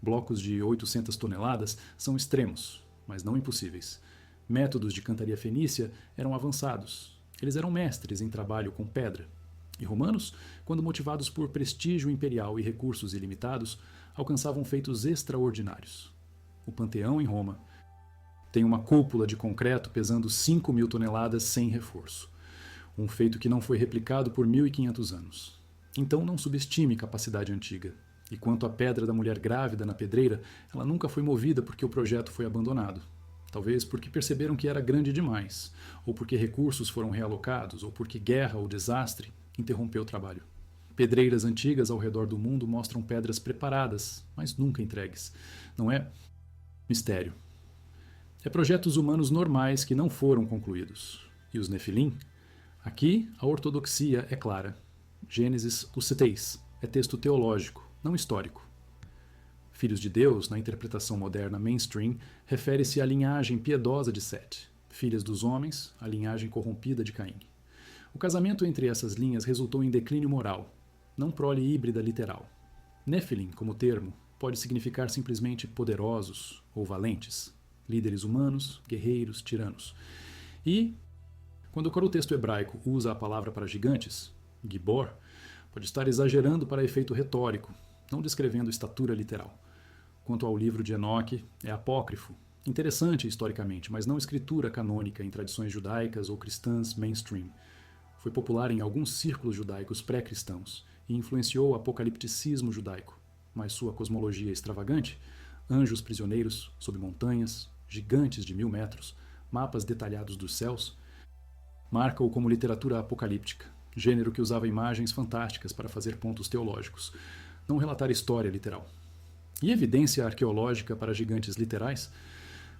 A: Blocos de 800 toneladas são extremos, mas não impossíveis. Métodos de cantaria fenícia eram avançados. Eles eram mestres em trabalho com pedra. E romanos, quando motivados por prestígio imperial e recursos ilimitados, alcançavam feitos extraordinários. O Panteão em Roma tem uma cúpula de concreto pesando 5.000 toneladas sem reforço. Um feito que não foi replicado por 1.500 anos. Então não subestime capacidade antiga. E quanto à pedra da mulher grávida na pedreira, ela nunca foi movida porque o projeto foi abandonado. Talvez porque perceberam que era grande demais, ou porque recursos foram realocados, ou porque guerra ou desastre interrompeu o trabalho. Pedreiras antigas ao redor do mundo mostram pedras preparadas, mas nunca entregues. Não é mistério. É projetos humanos normais que não foram concluídos. E os Nefilim? Aqui, a ortodoxia é clara. Gênesis, os 6, é texto teológico, não histórico. Filhos de Deus, na interpretação moderna mainstream, refere-se à linhagem piedosa de Sete. Filhas dos homens, a linhagem corrompida de Caim. O casamento entre essas linhas resultou em declínio moral, não prole híbrida literal. Nefilim, como termo, pode significar simplesmente poderosos ou valentes. Líderes humanos, guerreiros, tiranos. E, quando o corotexto hebraico usa a palavra para gigantes, Gibor, pode estar exagerando para efeito retórico, não descrevendo estatura literal. Quanto ao livro de Enoque, é apócrifo, interessante historicamente, mas não escritura canônica em tradições judaicas ou cristãs mainstream. Foi popular em alguns círculos judaicos pré-cristãos e influenciou o apocalipticismo judaico, mas sua cosmologia extravagante, anjos prisioneiros sob montanhas, gigantes de 1.000 metros, mapas detalhados dos céus, marca-o como literatura apocalíptica, gênero que usava imagens fantásticas para fazer pontos teológicos, não relatar história literal. E evidência arqueológica para gigantes literais?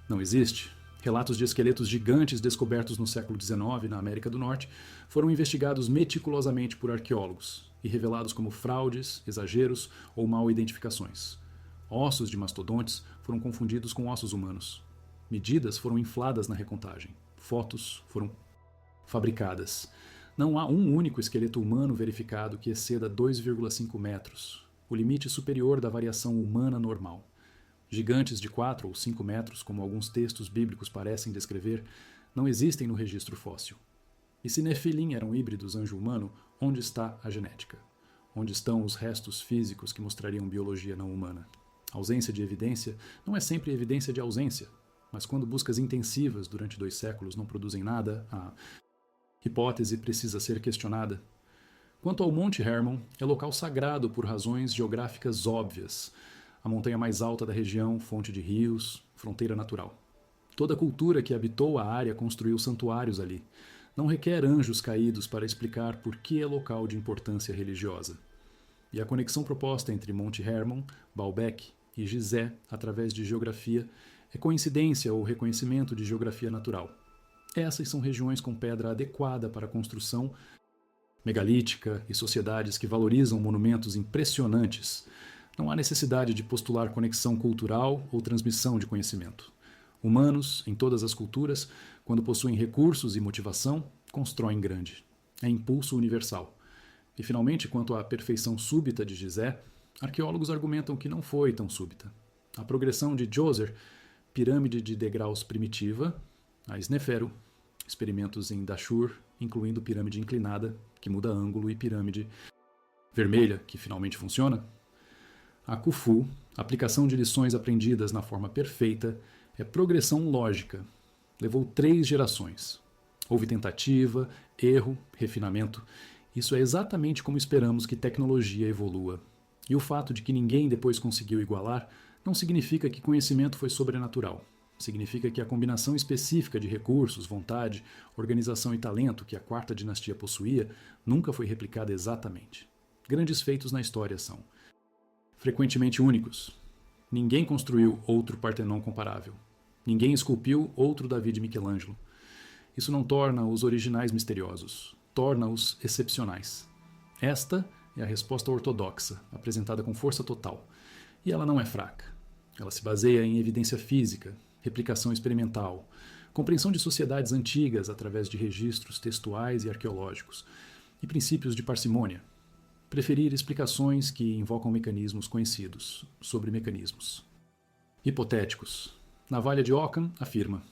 A: Não existe. Relatos de esqueletos gigantes descobertos no século XIX na América do Norte foram investigados meticulosamente por arqueólogos e revelados como fraudes, exageros ou mal identificações. Ossos de mastodontes foram confundidos com ossos humanos. Medidas foram infladas na recontagem. Fotos foram fabricadas. Não há um único esqueleto humano verificado que exceda 2,5 metros, o limite superior da variação humana normal. Gigantes de 4 ou 5 metros, como alguns textos bíblicos parecem descrever, não existem no registro fóssil. E se Nefilim eram híbridos anjo-humano, onde está a genética? Onde estão os restos físicos que mostrariam biologia não humana? A ausência de evidência não é sempre evidência de ausência, mas quando buscas intensivas durante 2 séculos não produzem nada, a hipótese precisa ser questionada. Quanto ao Monte Hermon, é local sagrado por razões geográficas óbvias. A montanha mais alta da região, fonte de rios, fronteira natural. Toda a cultura que habitou a área construiu santuários ali. Não requer anjos caídos para explicar por que é local de importância religiosa. E a conexão proposta entre Monte Hermon, Baalbek e Gizé, através de geografia, é coincidência ou reconhecimento de geografia natural. Essas são regiões com pedra adequada para a construção megalítica e sociedades que valorizam monumentos impressionantes. Não há necessidade de postular conexão cultural ou transmissão de conhecimento. Humanos, em todas as culturas, quando possuem recursos e motivação, constroem grande. É impulso universal. E, finalmente, quanto à perfeição súbita de Gizé, arqueólogos argumentam que não foi tão súbita. A progressão de Djoser, pirâmide de degraus primitiva, a Snefero, experimentos em Dashur, incluindo pirâmide inclinada, que muda ângulo, e pirâmide vermelha, que finalmente funciona, a Khufu, aplicação de lições aprendidas na forma perfeita, é progressão lógica. Levou 3 gerações. Houve tentativa, erro, refinamento. Isso é exatamente como esperamos que tecnologia evolua. E o fato de que ninguém depois conseguiu igualar não significa que conhecimento foi sobrenatural. Significa que a combinação específica de recursos, vontade, organização e talento que a 4ª dinastia possuía nunca foi replicada exatamente. Grandes feitos na história são frequentemente únicos. Ninguém construiu outro Partenon comparável. Ninguém esculpiu outro Davi de Michelangelo. Isso não torna os originais misteriosos, torna-os excepcionais. Esta é a resposta ortodoxa, apresentada com força total. E ela não é fraca. Ela se baseia em evidência física, replicação experimental, compreensão de sociedades antigas através de registros textuais e arqueológicos, e princípios de parcimônia. Preferir explicações que invocam mecanismos conhecidos sobre mecanismos. Hipotéticos. Navalha de Ockham afirma: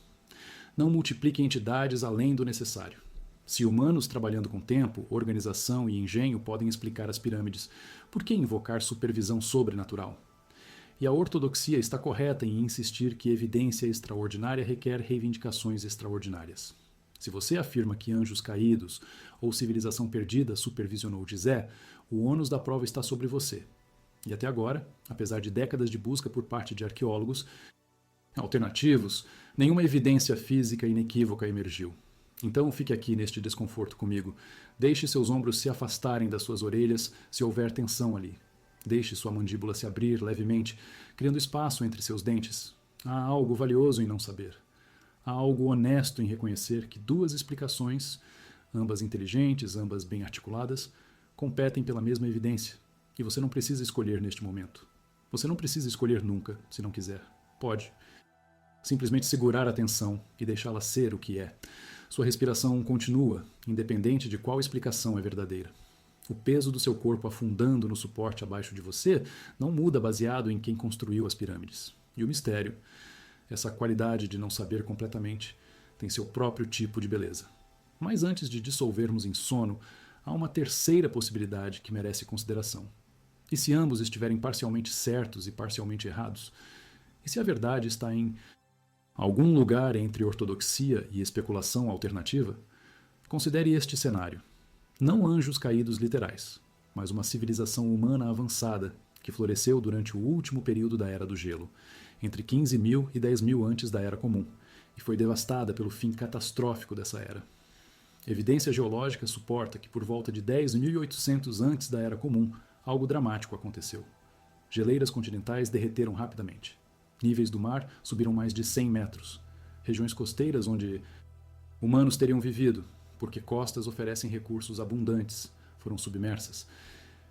A: não multiplique entidades além do necessário. Se humanos trabalhando com tempo, organização e engenho podem explicar as pirâmides, por que invocar supervisão sobrenatural? E a ortodoxia está correta em insistir que evidência extraordinária requer reivindicações extraordinárias. Se você afirma que anjos caídos ou civilização perdida supervisionou Gizé, o ônus da prova está sobre você. E até agora, apesar de décadas de busca por parte de arqueólogos alternativos, nenhuma evidência física inequívoca emergiu. Então fique aqui neste desconforto comigo. Deixe seus ombros se afastarem das suas orelhas se houver tensão ali. Deixe sua mandíbula se abrir levemente, criando espaço entre seus dentes. Há algo valioso em não saber. Há algo honesto em reconhecer que 2 explicações, ambas inteligentes, ambas bem articuladas, competem pela mesma evidência. E você não precisa escolher neste momento. Você não precisa escolher nunca, se não quiser. Pode. Simplesmente segurar a atenção e deixá-la ser o que é. Sua respiração continua, independente de qual explicação é verdadeira. O peso do seu corpo afundando no suporte abaixo de você não muda baseado em quem construiu as pirâmides. E o mistério, essa qualidade de não saber completamente, tem seu próprio tipo de beleza. Mas antes de dissolvermos em sono, há uma terceira possibilidade que merece consideração. E se ambos estiverem parcialmente certos e parcialmente errados? E se a verdade está em algum lugar entre ortodoxia e especulação alternativa? Considere este cenário. Não anjos caídos literais, mas uma civilização humana avançada que floresceu durante o último período da Era do Gelo, entre 15.000 e 10.000 antes da Era Comum, e foi devastada pelo fim catastrófico dessa era. Evidência geológica suporta que por volta de 10.800 antes da Era Comum, algo dramático aconteceu. Geleiras continentais derreteram rapidamente. Níveis do mar subiram mais de 100 metros. Regiões costeiras onde humanos teriam vivido, porque costas oferecem recursos abundantes, foram submersas.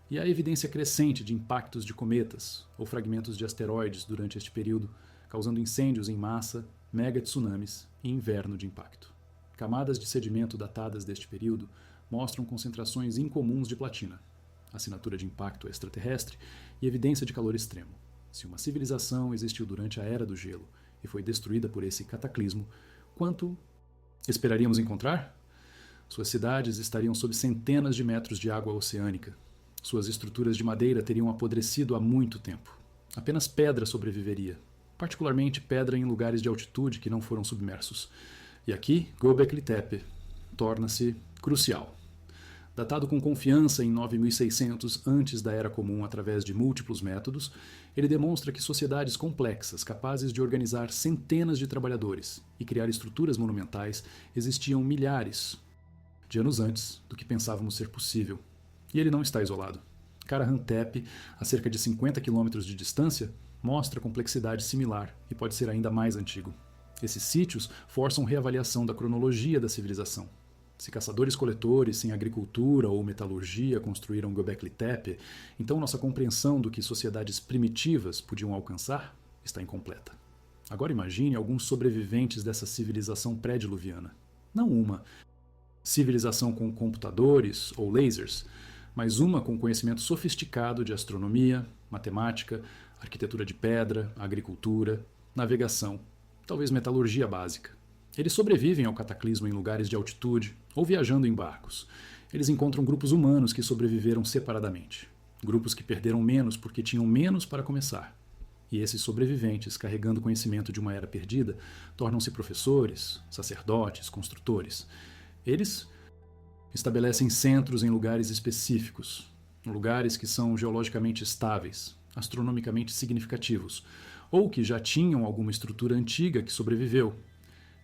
A: E há evidência crescente de impactos de cometas ou fragmentos de asteroides durante este período, causando incêndios em massa, mega tsunamis e inverno de impacto. Camadas de sedimento datadas deste período mostram concentrações incomuns de platina, assinatura de impacto extraterrestre e evidência de calor extremo. Se uma civilização existiu durante a Era do Gelo e foi destruída por esse cataclismo, quanto esperaríamos encontrar? Suas cidades estariam sob centenas de metros de água oceânica. Suas estruturas de madeira teriam apodrecido há muito tempo. Apenas pedra sobreviveria, particularmente pedra em lugares de altitude que não foram submersos. E aqui, Göbekli Tepe torna-se crucial. Datado com confiança em 9600 antes da Era Comum através de múltiplos métodos, ele demonstra que sociedades complexas, capazes de organizar centenas de trabalhadores e criar estruturas monumentais, existiam milhares de anos antes do que pensávamos ser possível. E ele não está isolado. Karahan Tepe, a cerca de 50 quilômetros de distância, mostra complexidade similar e pode ser ainda mais antigo. Esses sítios forçam reavaliação da cronologia da civilização. Se caçadores-coletores sem agricultura ou metalurgia construíram Göbekli Tepe, então nossa compreensão do que sociedades primitivas podiam alcançar está incompleta. Agora imagine alguns sobreviventes dessa civilização pré-diluviana. Não uma civilização com computadores ou lasers, mas uma com conhecimento sofisticado de astronomia, matemática, arquitetura de pedra, agricultura, navegação, talvez metalurgia básica. Eles sobrevivem ao cataclismo em lugares de altitude ou viajando em barcos. Eles encontram grupos humanos que sobreviveram separadamente. Grupos que perderam menos porque tinham menos para começar. E esses sobreviventes, carregando conhecimento de uma era perdida, tornam-se professores, sacerdotes, construtores. Eles estabelecem centros em lugares específicos, lugares que são geologicamente estáveis, astronomicamente significativos, ou que já tinham alguma estrutura antiga que sobreviveu.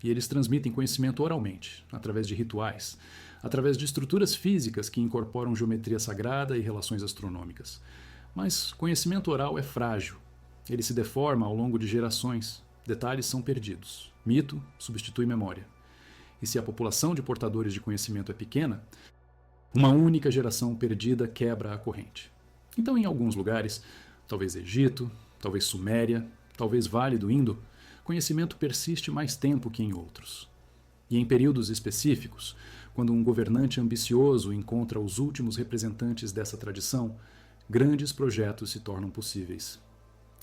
A: E eles transmitem conhecimento oralmente, através de rituais, através de estruturas físicas que incorporam geometria sagrada e relações astronômicas. Mas conhecimento oral é frágil. Ele se deforma ao longo de gerações. Detalhes são perdidos. Mito substitui memória. E se a população de portadores de conhecimento é pequena, uma única geração perdida quebra a corrente. Então, em alguns lugares, talvez Egito, talvez Suméria, talvez Vale do Indo, conhecimento persiste mais tempo que em outros. E em períodos específicos, quando um governante ambicioso encontra os últimos representantes dessa tradição, grandes projetos se tornam possíveis.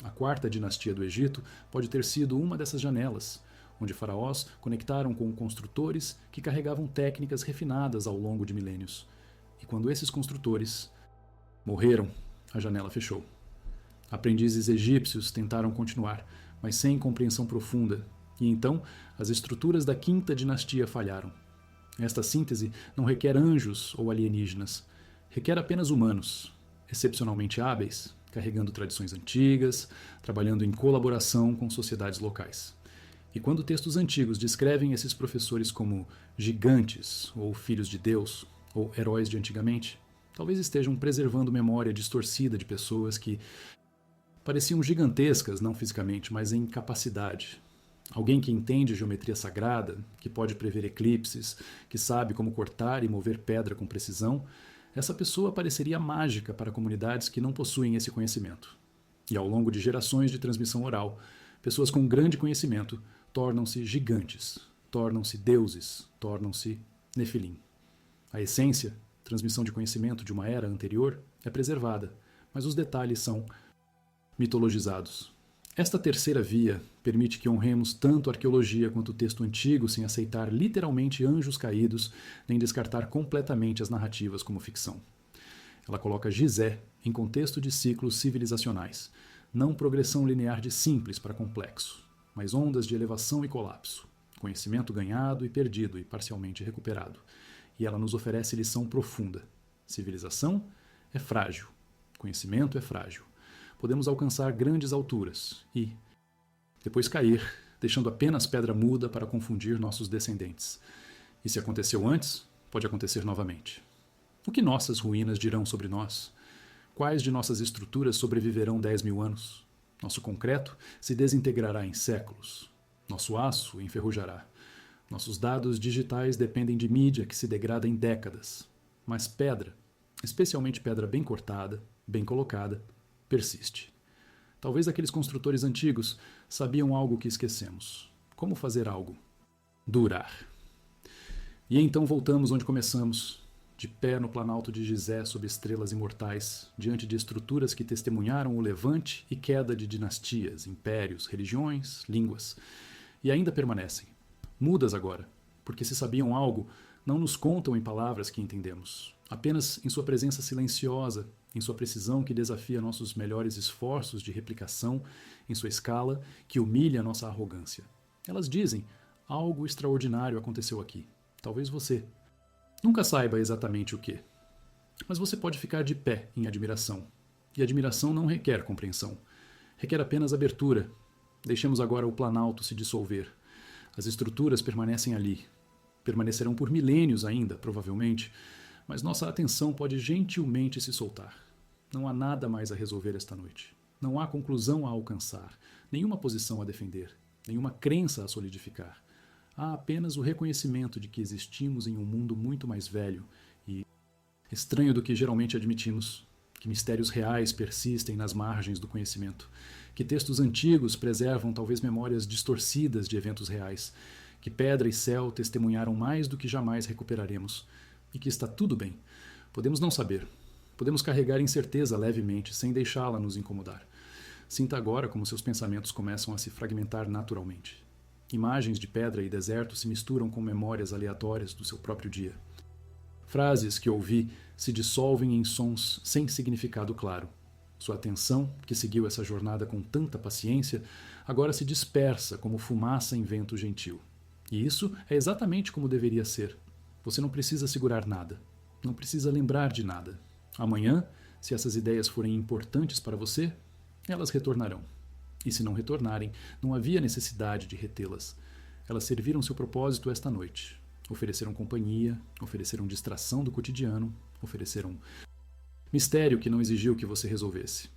A: A quarta dinastia do Egito pode ter sido uma dessas janelas, onde faraós conectaram com construtores que carregavam técnicas refinadas ao longo de milênios. E quando esses construtores morreram, a janela fechou. Aprendizes egípcios tentaram continuar, mas sem compreensão profunda, e então as estruturas da quinta dinastia falharam. Esta síntese não requer anjos ou alienígenas, requer apenas humanos, excepcionalmente hábeis, carregando tradições antigas, trabalhando em colaboração com sociedades locais. E quando textos antigos descrevem esses professores como gigantes, ou filhos de Deus, ou heróis de antigamente, talvez estejam preservando memória distorcida de pessoas que pareciam gigantescas, não fisicamente, mas em capacidade. Alguém que entende geometria sagrada, que pode prever eclipses, que sabe como cortar e mover pedra com precisão, essa pessoa pareceria mágica para comunidades que não possuem esse conhecimento. E ao longo de gerações de transmissão oral, pessoas com grande conhecimento tornam-se gigantes, tornam-se deuses, tornam-se nefilim. A essência, transmissão de conhecimento de uma era anterior, é preservada, mas os detalhes são mitologizados. Esta terceira via permite que honremos tanto a arqueologia quanto o texto antigo sem aceitar literalmente anjos caídos, nem descartar completamente as narrativas como ficção. Ela coloca Gizé em contexto de ciclos civilizacionais, não progressão linear de simples para complexo, mas ondas de elevação e colapso, conhecimento ganhado e perdido e parcialmente recuperado. E ela nos oferece lição profunda. Civilização é frágil, conhecimento é frágil. Podemos alcançar grandes alturas e depois cair, deixando apenas pedra muda para confundir nossos descendentes. E se aconteceu antes, pode acontecer novamente. O que nossas ruínas dirão sobre nós? Quais de nossas estruturas sobreviverão 10.000 anos? Nosso concreto se desintegrará em séculos. Nosso aço enferrujará. Nossos dados digitais dependem de mídia que se degrada em décadas. Mas pedra, especialmente pedra bem cortada, bem colocada, persiste. Talvez aqueles construtores antigos sabiam algo que esquecemos. Como fazer algo durar? E então voltamos onde começamos. de pé no planalto de Gizé sob estrelas imortais, diante de estruturas que testemunharam o levante e queda de dinastias, impérios, religiões, línguas, e ainda permanecem. Mudas agora, porque se sabiam algo, não nos contam em palavras que entendemos, apenas em sua presença silenciosa, em sua precisão que desafia nossos melhores esforços de replicação, em sua escala que humilha nossa arrogância. Elas dizem, algo extraordinário aconteceu aqui. Talvez você nunca saiba exatamente o que, mas você pode ficar de pé em admiração. E admiração não requer compreensão, requer apenas abertura. Deixemos agora o planalto se dissolver. As estruturas permanecem ali. Permanecerão por milênios ainda, provavelmente, mas nossa atenção pode gentilmente se soltar. Não há nada mais a resolver esta noite. Não há conclusão a alcançar, nenhuma posição a defender, nenhuma crença a solidificar. Há apenas o reconhecimento de que existimos em um mundo muito mais velho e estranho do que geralmente admitimos, que mistérios reais persistem nas margens do conhecimento, que textos antigos preservam talvez memórias distorcidas de eventos reais, que pedra e céu testemunharam mais do que jamais recuperaremos, e que está tudo bem. Podemos não saber. Podemos carregar incerteza levemente, sem deixá-la nos incomodar. Sinta agora como seus pensamentos começam a se fragmentar naturalmente. Imagens de pedra e deserto se misturam com memórias aleatórias do seu próprio dia. Frases que ouvi se dissolvem em sons sem significado claro. Sua atenção, que seguiu essa jornada com tanta paciência, agora se dispersa como fumaça em vento gentil. E isso é exatamente como deveria ser. Você não precisa segurar nada. Não precisa lembrar de nada. Amanhã, se essas ideias forem importantes para você, elas retornarão. E se não retornarem, não havia necessidade de retê-las. Elas serviram seu propósito esta noite. Ofereceram companhia, ofereceram distração do cotidiano, ofereceram mistério que não exigiu que você resolvesse.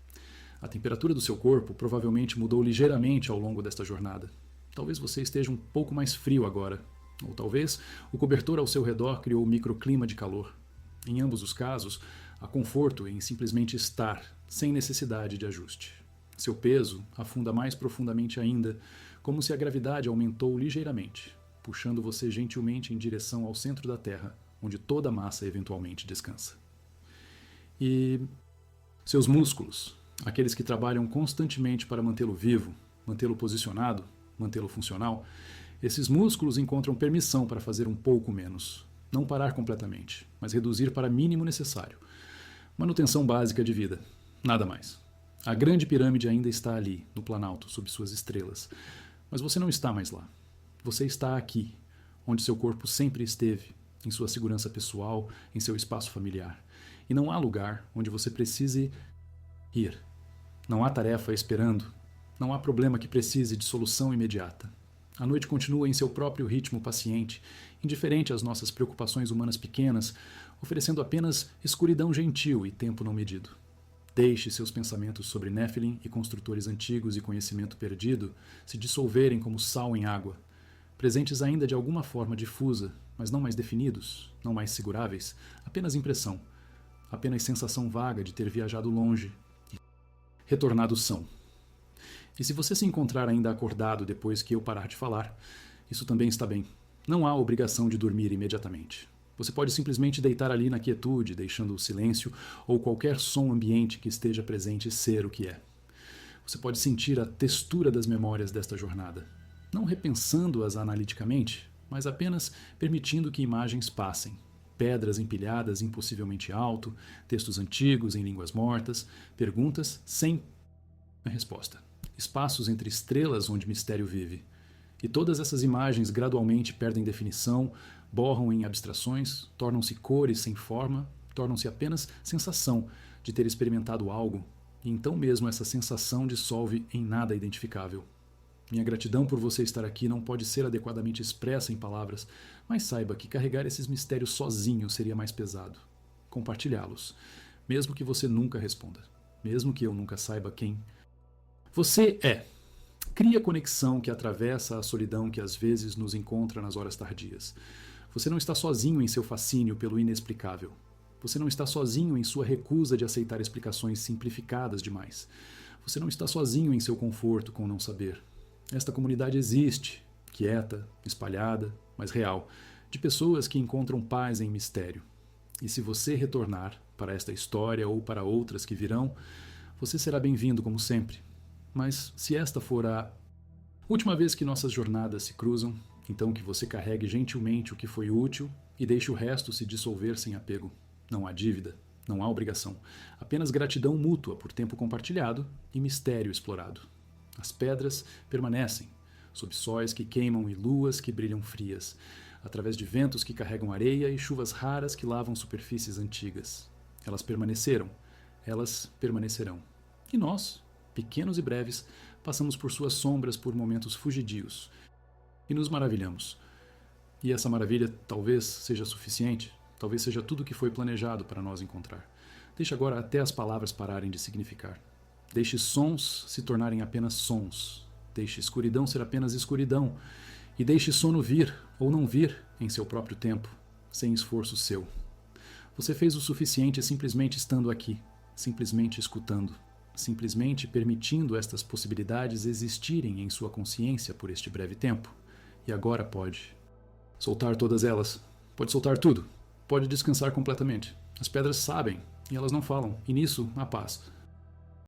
A: A temperatura do seu corpo provavelmente mudou ligeiramente ao longo desta jornada. Talvez você esteja um pouco mais frio agora, ou talvez o cobertor ao seu redor criou um microclima de calor. Em ambos os casos, há conforto em simplesmente estar, sem necessidade de ajuste. Seu peso afunda mais profundamente ainda, como se a gravidade aumentou ligeiramente, puxando você gentilmente em direção ao centro da Terra, onde toda a massa eventualmente descansa. E seus músculos, aqueles que trabalham constantemente para mantê-lo vivo, mantê-lo posicionado, mantê-lo funcional, esses músculos encontram permissão para fazer um pouco menos. Não parar completamente, mas reduzir para o mínimo necessário. Manutenção básica de vida. Nada mais. A grande pirâmide ainda está ali, no planalto, sob suas estrelas. Mas você não está mais lá. Você está aqui, onde seu corpo sempre esteve, em sua segurança pessoal, em seu espaço familiar. E não há lugar onde você precise ir. Não há tarefa esperando. Não há problema que precise de solução imediata. A noite continua em seu próprio ritmo paciente, indiferente às nossas preocupações humanas pequenas, oferecendo apenas escuridão gentil e tempo não medido. Deixe seus pensamentos sobre Nephilim e construtores antigos e conhecimento perdido se dissolverem como sal em água, presentes ainda de alguma forma difusa, mas não mais definidos, não mais seguráveis, apenas impressão, apenas sensação vaga de ter viajado longe e retornado são. E se você se encontrar ainda acordado depois que eu parar de falar, isso também está bem. Não há obrigação de dormir imediatamente. Você pode simplesmente deitar ali na quietude, deixando o silêncio ou qualquer som ambiente que esteja presente ser o que é. Você pode sentir a textura das memórias desta jornada, não repensando-as analiticamente, mas apenas permitindo que imagens passem. Pedras empilhadas impossivelmente alto, textos antigos em línguas mortas, perguntas sem resposta. Espaços entre estrelas onde mistério vive. E todas essas imagens gradualmente perdem definição, borram em abstrações, tornam-se cores sem forma, tornam-se apenas sensação de ter experimentado algo, e então mesmo essa sensação dissolve em nada identificável. Minha gratidão por você estar aqui não pode ser adequadamente expressa em palavras, mas saiba que carregar esses mistérios sozinho seria mais pesado. Compartilhá-los, mesmo que você nunca responda, mesmo que eu nunca saiba quem. Você é. Cria conexão que atravessa a solidão que às vezes nos encontra nas horas tardias. Você não está sozinho em seu fascínio pelo inexplicável. Você não está sozinho em sua recusa de aceitar explicações simplificadas demais. Você não está sozinho em seu conforto com não saber. Esta comunidade existe, quieta, espalhada, mas real, de pessoas que encontram paz em mistério. E se você retornar para esta história ou para outras que virão, você será bem-vindo como sempre. Mas se esta for a última vez que nossas jornadas se cruzam, então que você carregue gentilmente o que foi útil e deixe o resto se dissolver sem apego. Não há dívida, não há obrigação, apenas gratidão mútua por tempo compartilhado e mistério explorado. As pedras permanecem, sob sóis que queimam e luas que brilham frias, através de ventos que carregam areia e chuvas raras que lavam superfícies antigas. Elas permaneceram, elas permanecerão. E nós, pequenos e breves, passamos por suas sombras por momentos fugidios e nos maravilhamos. E essa maravilha talvez seja suficiente, talvez seja tudo o que foi planejado para nós encontrar. Deixe agora até as palavras pararem de significar. Deixe sons se tornarem apenas sons. Deixe escuridão ser apenas escuridão. E deixe sono vir ou não vir em seu próprio tempo, sem esforço seu. Você fez o suficiente simplesmente estando aqui, simplesmente escutando, simplesmente permitindo estas possibilidades existirem em sua consciência por este breve tempo. E agora pode soltar todas elas. Pode soltar tudo. Pode descansar completamente. As pedras sabem e elas não falam, e nisso há paz.